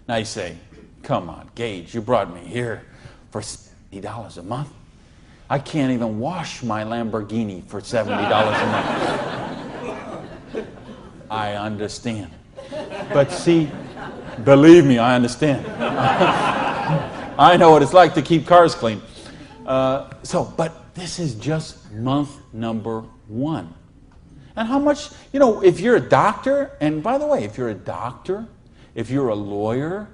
Now you say, come on, Gage, you brought me here for $70 a month. I can't even wash my Lamborghini for $70 a month. I understand. But see, believe me, I understand. I know what it's like to keep cars clean. But this is just month number 1. And how much, if you're a doctor, and by the way, if you're a doctor, if you're a lawyer,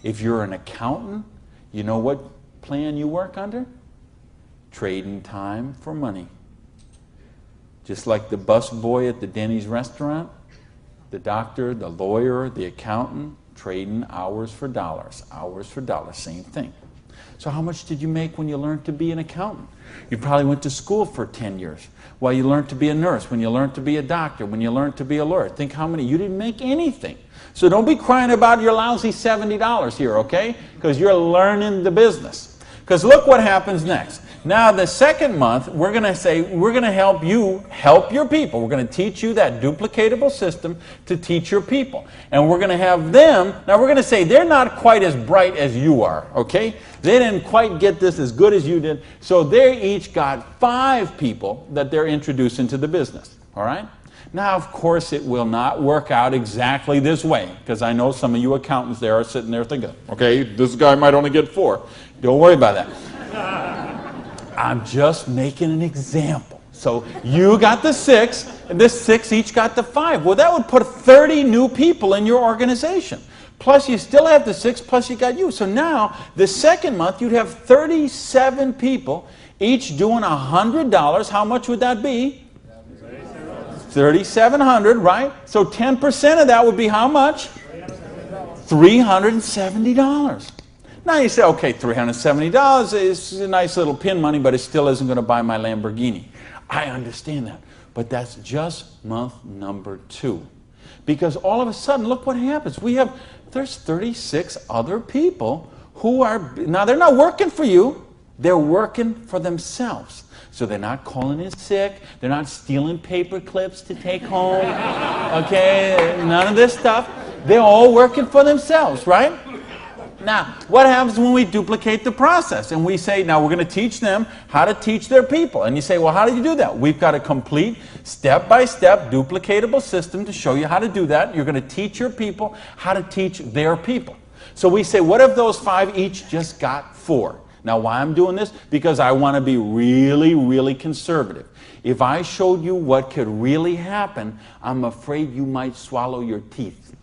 if you're an accountant, you know what plan you work under? Trading time for money. Just like the bus boy at the Denny's restaurant, the doctor, the lawyer, the accountant, trading hours for dollars, same thing. So how much did you make when you learned to be an accountant? You probably went to school for 10 years. Well, you learned to be a nurse, when you learned to be a doctor, when you learned to be a lawyer. Think how many, you didn't make anything. So don't be crying about your lousy $70 here, okay? Because you're learning the business. Because look what happens next. Now the second month, we're going to say, we're going to help you help your people. We're going to teach you that duplicatable system to teach your people. And we're going to have them, now we're going to say they're not quite as bright as you are, okay? They didn't quite get this as good as you did. So they each got 5 people that they're introducing to the business, all right? Now, of course, it will not work out exactly this way, because I know some of you accountants there are sitting there thinking, okay, this guy might only get 4. Don't worry about that. I'm just making an example. So you got the 6, and the 6 each got the 5. Well, that would put 30 new people in your organization. Plus, you still have the 6, plus you got you. So now, the second month, you'd have 37 people, each doing $100. How much would that be? $3,700, right? So 10% of that would be how much? $370. Now you say, okay, $370 is a nice little pin money, but it still isn't going to buy my Lamborghini. I understand that. But that's just month number 2. Because all of a sudden, look what happens. There's 36 other people who are, now they're not working for you, they're working for themselves. So they're not calling in sick, they're not stealing paper clips to take home, okay, none of this stuff. They're all working for themselves, right? Now, what happens when we duplicate the process? And we say, now we're going to teach them how to teach their people. And you say, well, how do you do that? We've got a complete step-by-step duplicatable system to show you how to do that. You're going to teach your people how to teach their people. So we say, what if those 5 each just got 4? Now, why I'm doing this? Because I want to be really, really conservative. If I showed you what could really happen, I'm afraid you might swallow your teeth.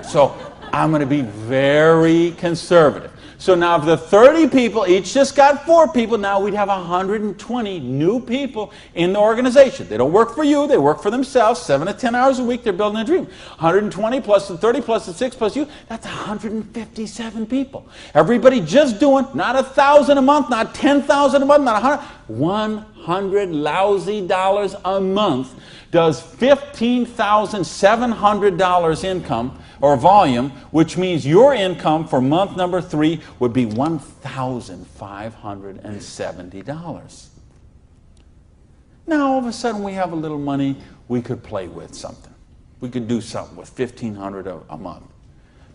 So I'm going to be very conservative. So now if the 30 people each just got 4 people, now we'd have 120 new people in the organization. They don't work for you, they work for themselves. 7 to 10 hours a week, they're building a dream. 120 plus the 30 plus the 6 plus you, that's 157 people. Everybody just doing not $1,000 a month, not $10,000 a month, not 100 lousy dollars a month does $15,700 income or volume, which means your income for month number 3 would be $1,570. Now all of a sudden we have a little money, we could play with something. We could do something with $1,500 a month.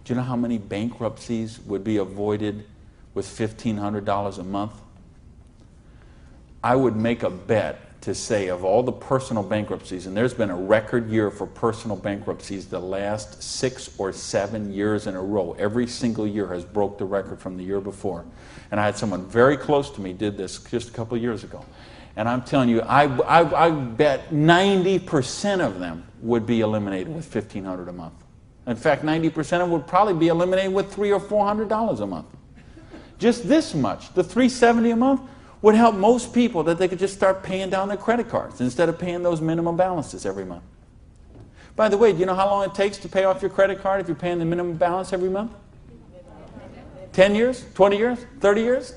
Do you know how many bankruptcies would be avoided with $1,500 a month? I would make a bet to say of all the personal bankruptcies, and there's been a record year for personal bankruptcies the last 6 or 7 years in a row. Every single year has broke the record from the year before. And I had someone very close to me did this just a couple of years ago. And I'm telling you, I bet 90% of them would be eliminated with $1,500 a month. In fact, 90% of them would probably be eliminated with $300 or $400 a month. Just this much, the $370 a month, would help most people that they could just start paying down their credit cards instead of paying those minimum balances every month. By the way, do you know how long it takes to pay off your credit card if you're paying the minimum balance every month? 10 years? 20 years? 30 years?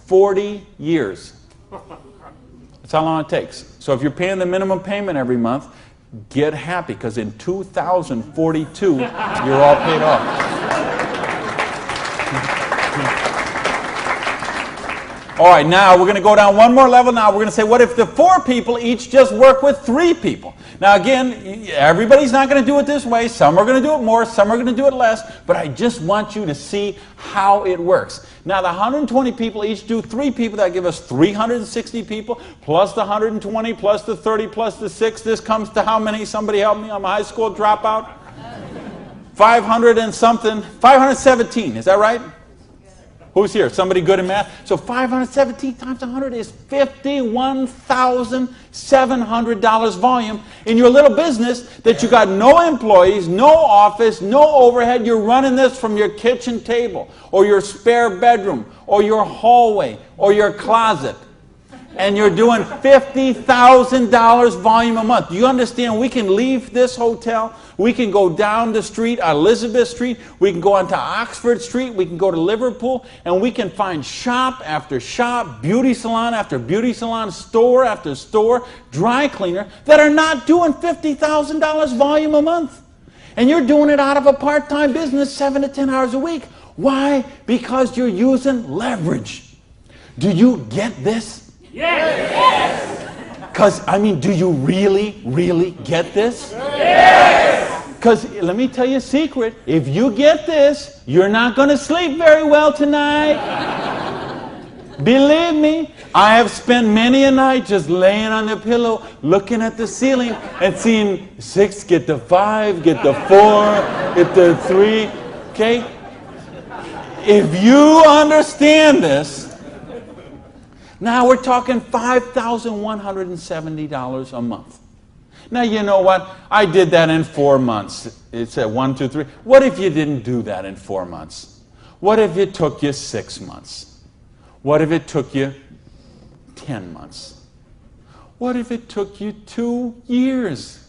40 years. That's how long it takes. So if you're paying the minimum payment every month, get happy, because in 2042, you're all paid off. All right, now we're going to go down one more level. Now we're going to say, what if the 4 people each just work with 3 people? Now again, everybody's not going to do it this way. Some are going to do it more, some are going to do it less, but I just want you to see how it works. Now the 120 people each do 3 people. That give us 360 people, plus the 120, plus the 30, plus the 6. This comes to how many? Somebody help me, I'm a high school dropout. 500 and something, 517, is that right? Who's here? Somebody good in math? So 517 times 100 is $51,700 volume in your little business that you got no employees, no office, no overhead. You're running this from your kitchen table or your spare bedroom or your hallway or your closet. and you're doing $50,000 volume a month. Do you understand? We can leave this hotel. We can go down the street, Elizabeth Street. We can go onto Oxford Street. We can go to Liverpool, and we can find shop after shop, beauty salon after beauty salon, store after store, dry cleaner that are not doing $50,000 volume a month. And you're doing it out of a part-time business 7 to 10 hours a week. Why? Because you're using leverage. Do you get this? Yes! Because, I mean, do you really, really get this? Yes! Because, let me tell you a secret. If you get this, you're not going to sleep very well tonight. Believe me, I have spent many a night just laying on the pillow, looking at the ceiling and seeing 6 get the 5, get the 4, get the 3, okay? If you understand this, now we're talking $5,170 a month. Now, you know what? I did that in 4 months. It said 1, 2, 3. What if you didn't do that in 4 months? What if it took you 6 months? What if it took you 10 months? What if it took you 2 years?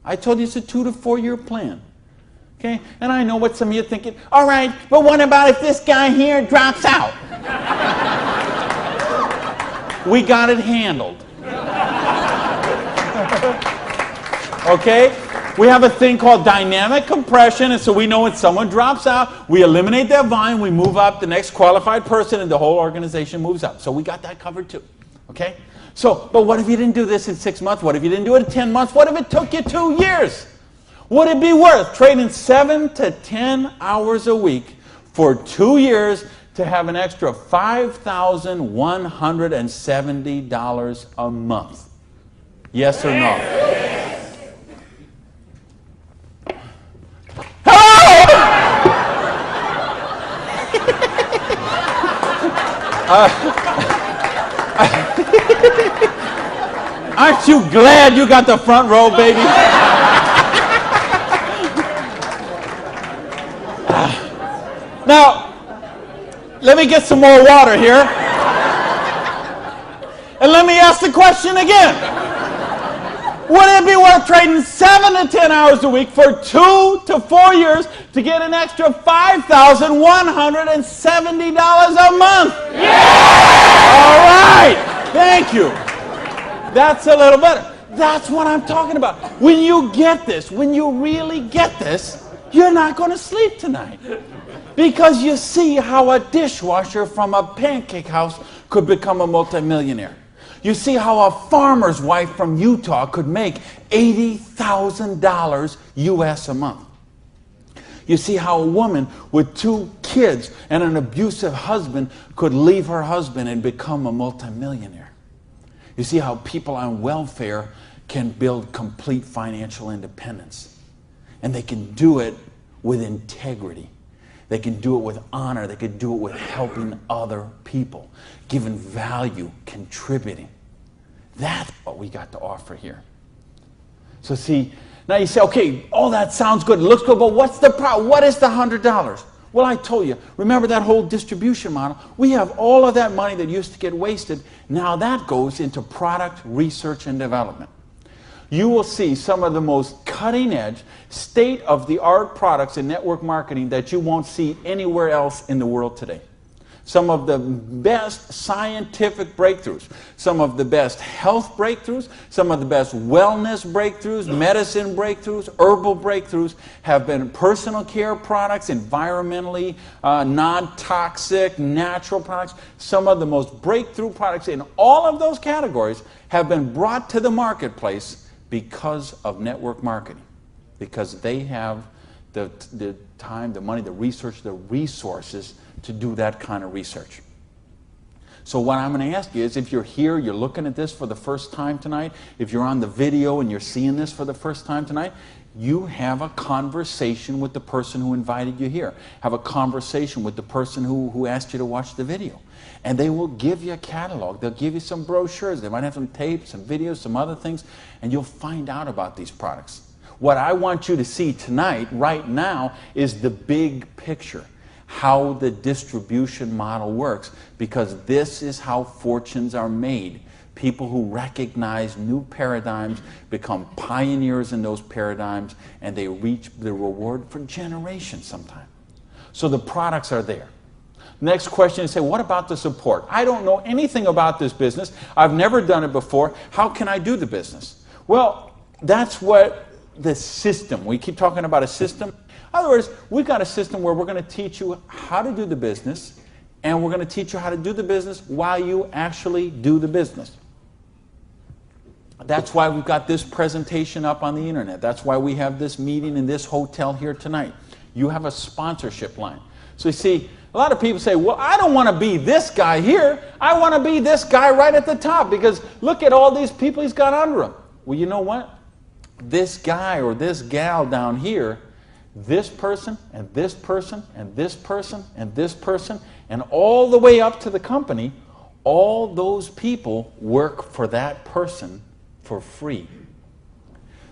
I told you it's a 2 to 4 year plan. Okay? And I know what some of you are thinking. All right, but what about if this guy here drops out? We got it handled. Okay? We have a thing called dynamic compression, and so we know when someone drops out, we eliminate that volume, we move up the next qualified person, and the whole organization moves up. So we got that covered too. Okay? So, but what if you didn't do this in 6 months? What if you didn't do it in 10 months? What if it took you 2 years? Would it be worth trading 7 to 10 hours a week for 2 years to have an extra $5,170 a month? Yes or no? Aren't you glad you got the front row, baby? Now, let me get some more water here. And let me ask the question again. Would it be worth trading 7 to 10 hours a week for 2 to 4 years to get an extra $5,170 a month? Yeah! All right. Thank you. That's a little better. That's what I'm talking about. When you get this, when you really get this, you're not going to sleep tonight. Because you see how a dishwasher from a pancake house could become a multimillionaire. You see how a farmer's wife from Utah could make $80,000 US a month. You see how a woman with 2 kids and an abusive husband could leave her husband and become a multimillionaire. You see how people on welfare can build complete financial independence. And they can do it with integrity. They can do it with honor. They can do it with helping other people, giving value, contributing. That's what we got to offer here. So see, now you say, okay, all that sounds good. It looks good, but what's the problem? What is the $100? Well, I told you, remember that whole distribution model? We have all of that money that used to get wasted. Now that goes into product research and development. You will see some of the most cutting-edge, state-of-the-art products in network marketing that you won't see anywhere else in the world today. Some of the best scientific breakthroughs, some of the best health breakthroughs, some of the best wellness breakthroughs, medicine breakthroughs, herbal breakthroughs have been personal care products, environmentally non-toxic, natural products. Some of the most breakthrough products in all of those categories have been brought to the marketplace because of network marketing, because they have the time, the money, the research, the resources to do that kind of research. So what I'm going to ask you is, if you're here, you're looking at this for the first time tonight, if you're on the video and you're seeing this for the first time tonight, you have a conversation with the person who invited you here. Have a conversation with the person who asked you to watch the video. And they will give you a catalog. They'll give you some brochures. They might have some tapes, some videos, some other things, and you'll find out about these products. What I want you to see tonight, right now, is the big picture. how the distribution model works, because this is how fortunes are made. People who recognize new paradigms become pioneers in those paradigms, and they reach the reward for generations sometimes. So the products are there. Next question is, say, what about the support? I don't know anything about this business. I've never done it before. How can I do the business? Well, that's what the system, we keep talking about a system. In other words, we've got a system where we're going to teach you how to do the business, and we're going to teach you how to do the business while you actually do the business. That's why we've got this presentation up on the internet. That's why we have this meeting in this hotel here tonight. You have a sponsorship line. So you see, a lot of people say, well, I don't want to be this guy here. I want to be this guy right at the top, because look at all these people he's got under him. Well, you know what? This guy or this gal down here, this person and this person and this person and this person, and all the way up to the company, all those people work for that person for free,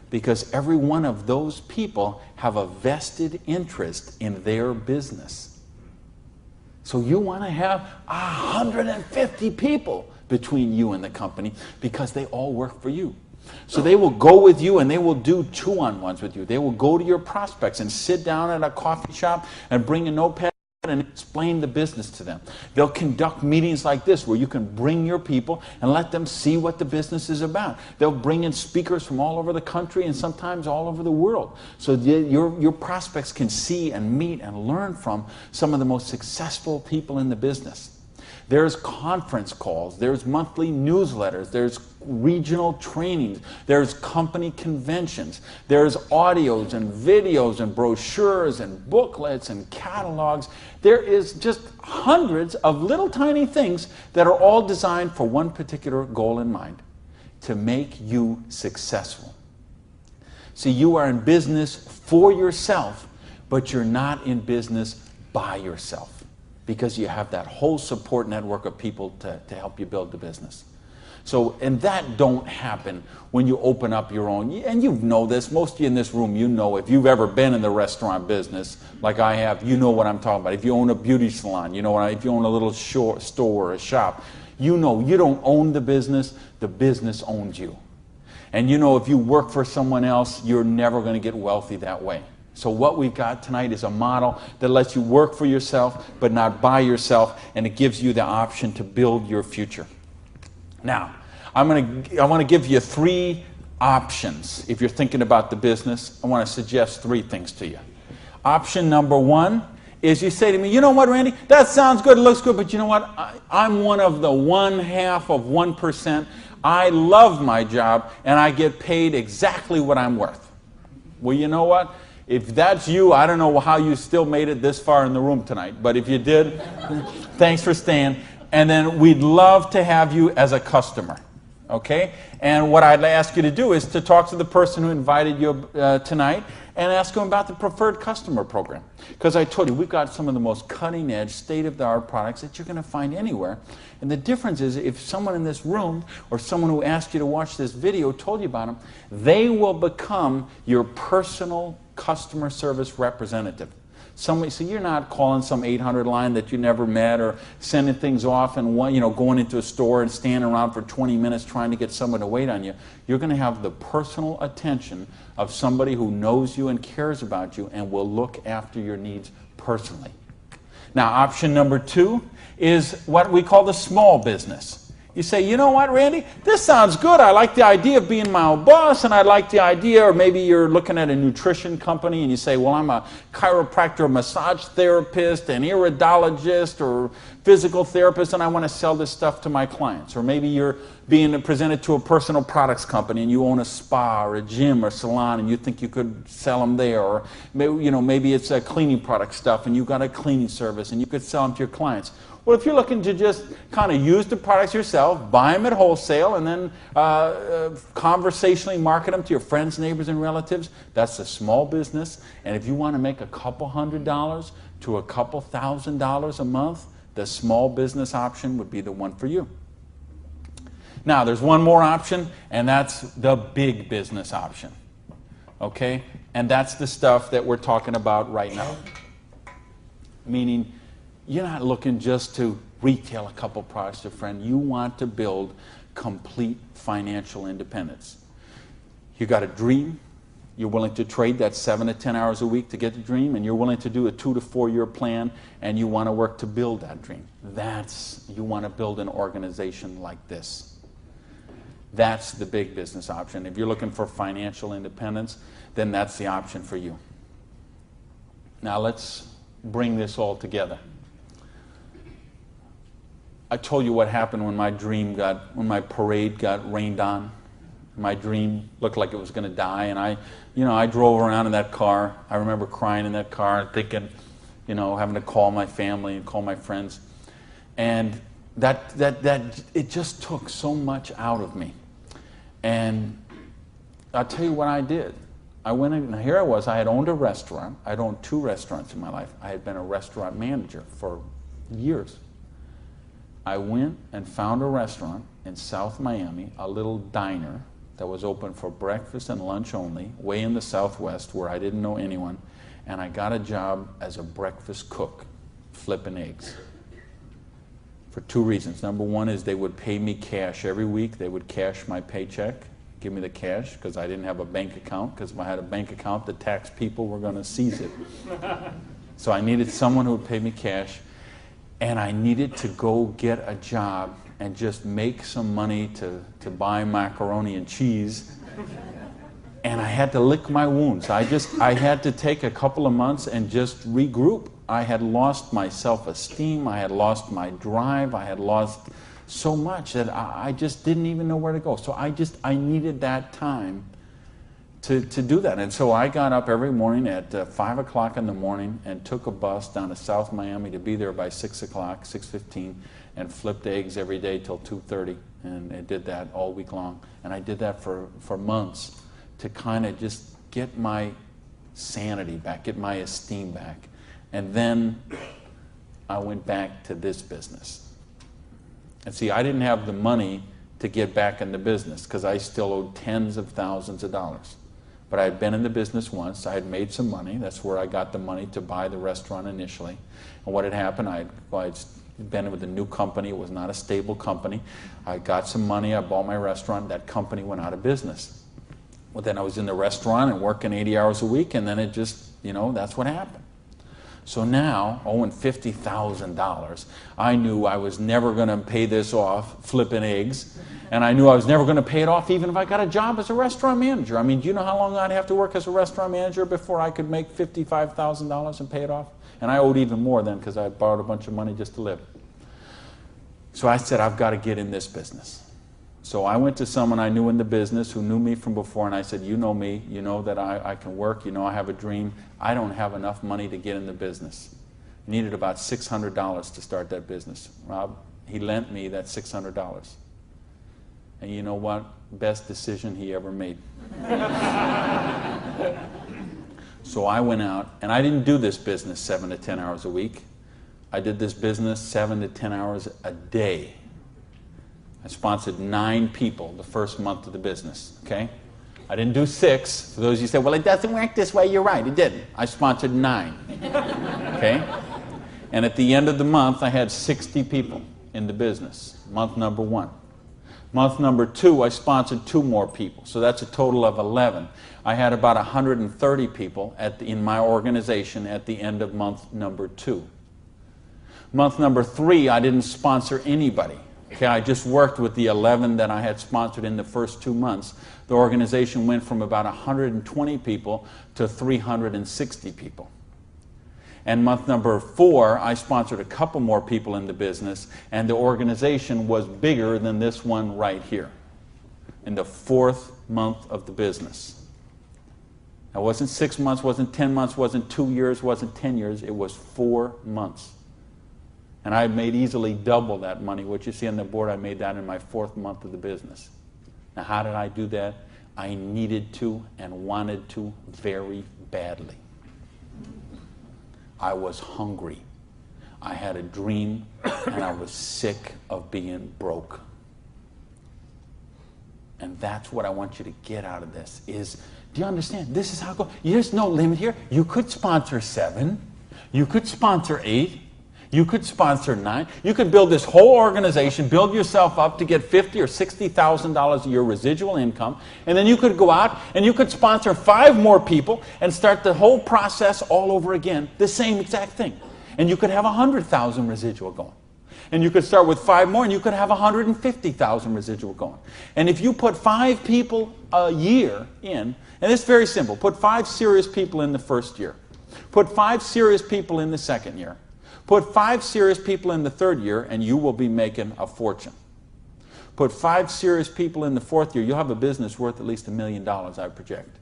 because every one of those people have a vested interest in their business. So you want to have 150 people between you and the company, because they all work for you. So they will go with you, and they will do two-on-ones with you. They will go to your prospects and sit down at a coffee shop and bring a notepad and explain the business to them. They'll conduct meetings like this where you can bring your people and let them see what the business is about. They'll bring in speakers from all over the country and sometimes all over the world, so your prospects can see and meet and learn from some of the most successful people in the business. There's conference calls, there's monthly newsletters, there's regional trainings, there's company conventions, there's audios and videos and brochures and booklets and catalogs. There is just hundreds of little tiny things that are all designed for one particular goal in mind: to make you successful. See, you are in business for yourself, but you're not in business by yourself, because you have that whole support network of people to help you build the business. So, and that don't happen when you open up your own, and you know this, most of you in this room, you know, if you've ever been in the restaurant business, like I have, you know what I'm talking about. If you own a beauty salon, you know what if you own a little store or a shop, you know you don't own the business owns you. And you know, if you work for someone else, you're never going to get wealthy that way. So what we've got tonight is a model that lets you work for yourself, but not by yourself, and it gives you the option to build your future. Now, I want to give you 3 options. If you're thinking about the business, I want to suggest 3 things to you. Option number 1 is you say to me, you know what, Randy, that sounds good, it looks good, but you know what, I'm one of the 1/2%. I love my job, and I get paid exactly what I'm worth. Well, you know what? If that's you, I don't know how you still made it this far in the room tonight, but if you did, thanks for staying. And then we'd love to have you as a customer, okay? And what I'd ask you to do is to talk to the person who invited you tonight and ask them about the preferred customer program. Because I told you, we've got some of the most cutting-edge, state-of-the-art products that you're going to find anywhere. And the difference is, if someone in this room or someone who asked you to watch this video told you about them, they will become your personal customer service representative. So you're not calling some 800 line that you never met, or sending things off and going into a store and standing around for 20 minutes trying to get someone to wait on you. You're going to have the personal attention of somebody who knows you and cares about you and will look after your needs personally. Now, option number 2 is what we call the small business. You say, you know what, Randy, this sounds good. I like the idea of being my own boss, and I like the idea, or maybe you're looking at a nutrition company and you say, well, I'm a chiropractor, massage therapist, an iridologist, or physical therapist, and I want to sell this stuff to my clients. Or maybe you're being presented to a personal products company and you own a spa or a gym or salon and you think you could sell them there. Or maybe it's a cleaning product stuff and you've got a cleaning service and you could sell them to your clients. Well, if you're looking to just kind of use the products yourself, buy them at wholesale, and then conversationally market them to your friends, neighbors, and relatives, that's a small business. And if you want to make a couple $100 to a couple $1,000 a month, the small business option would be the one for you. Now, there's one more option, and that's the big business option. Okay? And that's the stuff that we're talking about right now. meaning you're not looking just to retail a couple products to a friend. You want to build complete financial independence. You got a dream. You're willing to trade that 7 to 10 hours a week to get the dream, and you're willing to do a 2 to 4 year plan, and you want to work to build that dream. You want to build an organization like this. That's the big business option. If you're looking for financial independence, then that's the option for you. Now let's bring this all together. I told you what happened when when my parade got rained on. My dream looked like it was going to die, and I drove around in that car. I remember crying in that car, thinking, having to call my family and call my friends, and that it just took so much out of me. And I'll tell you what I did. I went in, and here I was. I had owned a restaurant. I'd owned 2 restaurants in my life. I had been a restaurant manager for years. I went and found a restaurant in South Miami, a little diner that was open for breakfast and lunch only, way in the Southwest where I didn't know anyone, and I got a job as a breakfast cook, flipping eggs. For 2 reasons. Number one is they would pay me cash every week. They would cash my paycheck, give me the cash, because I didn't have a bank account, because if I had a bank account, the tax people were going to seize it. So I needed someone who would pay me cash, and I needed to go get a job and just make some money to buy macaroni and cheese. And I had to lick my wounds. I had to take a couple of months and just regroup. I had lost my self-esteem. I had lost my drive. I had lost so much that I just didn't even know where to go. So I needed that time to do that. And so I got up every morning at 5 o'clock in the morning and took a bus down to South Miami to be there by 6 o'clock, 6:15, and flipped eggs every day till 2:30. And I did that all week long. And I did that for months to kind of just get my sanity back, get my esteem back. And then I went back to this business. And see, I didn't have the money to get back in the business because I still owed tens of thousands of dollars. But I had been in the business once. I had made some money. That's where I got the money to buy the restaurant initially. And what had happened, I'd been with a new company. It was not a stable company. I got some money. I bought my restaurant. That company went out of business. Well, then I was in the restaurant and working 80 hours a week, and then it just, that's what happened. So now, owing $50,000, I knew I was never going to pay this off flipping eggs, and I knew I was never going to pay it off even if I got a job as a restaurant manager. I mean, do you know how long I'd have to work as a restaurant manager before I could make $55,000 and pay it off? And I owed even more then because I had borrowed a bunch of money just to live. So I said, I've got to get in this business. So I went to someone I knew in the business who knew me from before, and I said, you know me, you know that I can work, you know I have a dream. I don't have enough money to get in the business. I needed about $600 to start that business. Rob, he lent me that $600. And you know what? Best decision he ever made. So I went out, and I didn't do this business 7 to 10 hours a week. I did this business 7 to 10 hours a day. I sponsored 9 people the first month of the business, okay? I didn't do 6. For those of you who say, well, it doesn't work this way, you're right, it didn't. I sponsored 9, okay? And at the end of the month, I had 60 people in the business, month number 1. Month number 2, I sponsored 2 more people, so that's a total of 11. I had about 130 people in my organization at the end of month number 2. Month number 3, I didn't sponsor anybody. Okay, I just worked with the 11 that I had sponsored in the first 2 months. The organization went from about 120 people to 360 people. And month number 4, I sponsored a couple more people in the business, and the organization was bigger than this one right here in the 4th month of the business. It wasn't 6 months, wasn't 10 months, wasn't 2 years, wasn't 10 years. It was 4 months. And I made easily double that money. What you see on the board, I made that in my 4th month of the business. Now, how did I do that? I needed to and wanted to very badly. I was hungry. I had a dream, and I was sick of being broke. And that's what I want you to get out of this is, do you understand? This is how it goes. There's no limit here. You could sponsor 7. You could sponsor 8. You could sponsor 9. You could build this whole organization, build yourself up to get $50,000 or $60,000 a year residual income, and then you could go out and you could sponsor 5 more people and start the whole process all over again, the same exact thing. And you could have 100,000 residual going. And you could start with 5 more and you could have 150,000 residual going. And if you put 5 people a year in, and it's very simple, put 5 serious people in the first year. Put 5 serious people in the second year. Put 5 serious people in the third year, and you will be making a fortune. Put 5 serious people in the fourth year, you'll have a business worth at least $1 million, I project.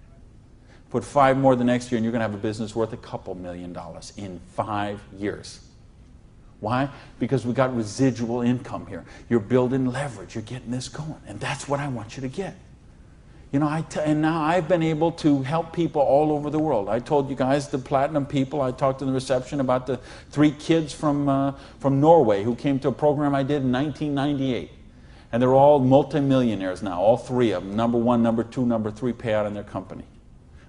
Put 5 more the next year, and you're going to have a business worth a couple $1 million in 5 years. Why? Because we got residual income here. You're building leverage. You're getting this going, and that's what I want you to get. You know, and now I've been able to help people all over the world. I told you guys, the platinum people, I talked in the reception about the 3 kids from Norway who came to a program I did in 1998. And they're all multimillionaires now, all 3 of them. Number 1, number 2, number 3 payout in their company.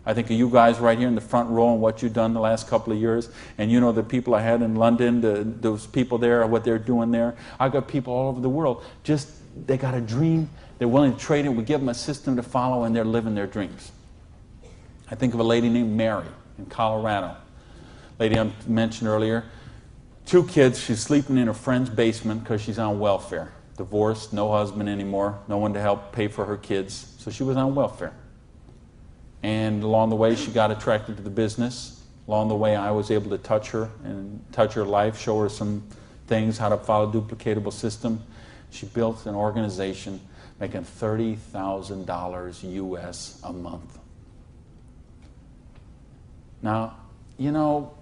I think of you guys right here in the front row and what you've done the last couple of years. And you know the people I had in London, those people there, what they're doing there. I've got people all over the world. Just, they got a dream. They're willing to trade it. We give them a system to follow, and they're living their dreams. I think of a lady named Mary in Colorado. Lady I mentioned earlier. 2 kids. She's sleeping in her friend's basement because she's on welfare. Divorced, no husband anymore, no one to help pay for her kids. So she was on welfare. And along the way, she got attracted to the business. Along the way, I was able to touch her and touch her life, show her some things, how to follow a duplicatable system. She built an organization making $30,000 US a month. Now, you know,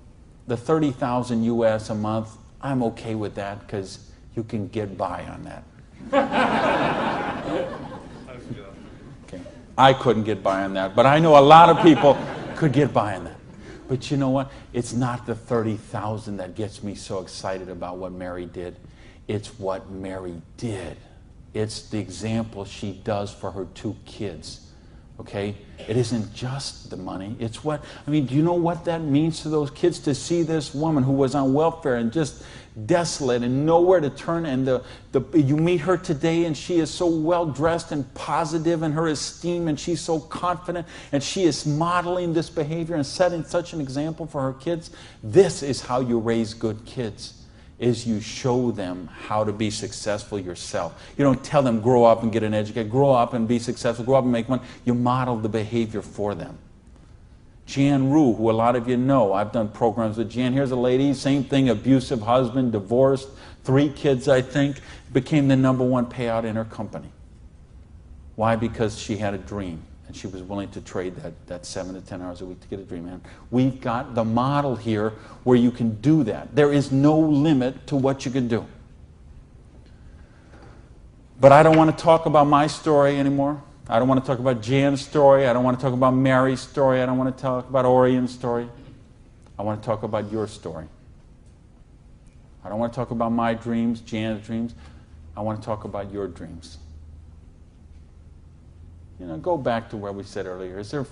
the $30,000 US a month, I'm okay with that because you can get by on that. Okay. I couldn't get by on that, but I know a lot of people could get by on that. But you know what? It's not the $30,000 that gets me so excited about what Mary did. It's what Mary did. It's the example she does for her 2 kids, okay? It isn't just the money. It's what, I mean, do you know what that means to those kids to see this woman who was on welfare and just desolate and nowhere to turn, and you meet her today and she is so well dressed and positive in her esteem and she's so confident and she is modeling this behavior and setting such an example for her kids. This is how you raise good kids. Is you show them how to be successful yourself. You don't tell them grow up and get an education, grow up and be successful, grow up and make money. You model the behavior for them. Jan Rue, who a lot of you know, I've done programs with Jan. Here's a lady, same thing, abusive husband, divorced, 3 kids I think, became the #1 payout in her company. Why? Because she had a dream. And she was willing to trade that 7 to 10 hours a week to get a dream. And we've got the model here where you can do that. There is no limit to what you can do. But I don't want to talk about my story anymore. I don't want to talk about Jan's story. I don't want to talk about Mary's story. I don't want to talk about Orion's story. I want to talk about your story. I don't want to talk about my dreams, Jan's dreams. I want to talk about your dreams. You know, go back to where we said earlier. Is there,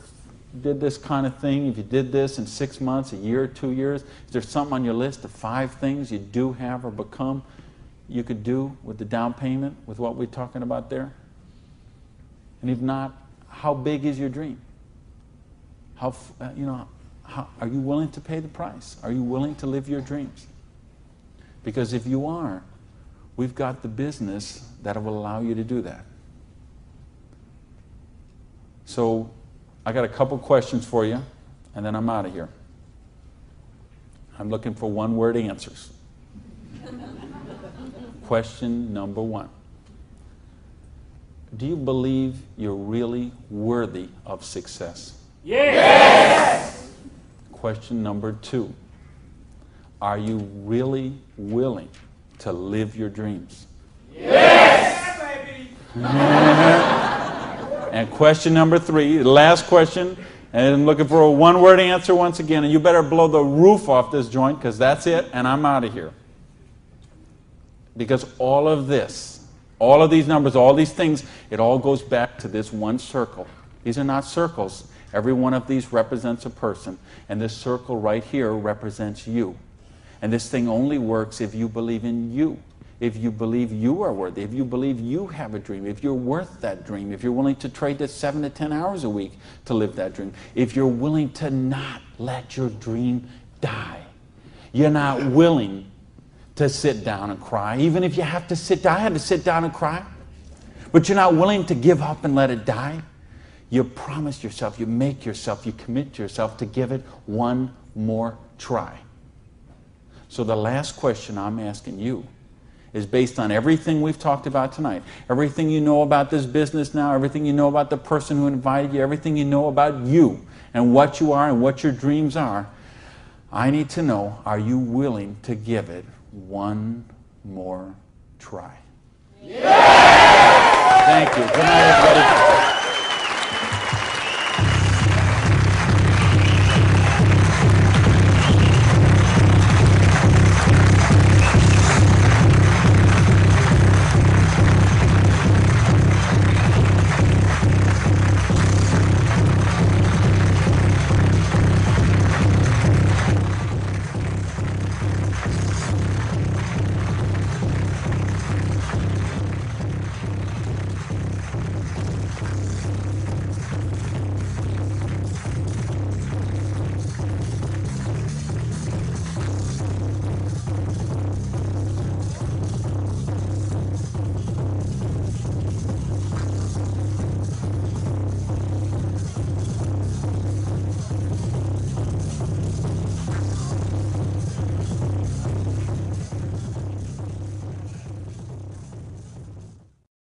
did this kind of thing, if you did this in 6 months, a year, 2 years, is there something on your list of 5 things you do have or become you could do with the down payment, with what we're talking about there? And if not, how big is your dream? How, are you willing to pay the price? Are you willing to live your dreams? Because if you are, we've got the business that will allow you to do that. So I got a couple questions for you, and then I'm out of here. I'm looking for 1-word answers. Question number 1. Do you believe you're really worthy of success? Yes! Question number 2. Are you really willing to live your dreams? Yes, baby! And question number 3, the last question, and I'm looking for a 1-word answer once again, and you better blow the roof off this joint because that's it, and I'm out of here. Because all of this, all of these numbers, all these things, it all goes back to this one circle. These are not circles. Every one of these represents a person, and this circle right here represents you. And this thing only works if you believe in you. If you believe you are worthy, if you believe you have a dream, if you're worth that dream, if you're willing to trade the 7 to 10 hours a week to live that dream, if you're willing to not let your dream die. You're not willing to sit down and cry, even if you have to sit down. I had to sit down and cry. But you're not willing to give up and let it die. You promise yourself, you make yourself, you commit yourself to give it one more try. So the last question I'm asking you is based on everything we've talked about tonight, everything you know about this business now, everything you know about the person who invited you, everything you know about you and what you are and what your dreams are. I need to know, are you willing to give it one more try? Yes! Thank you. Good night, everybody.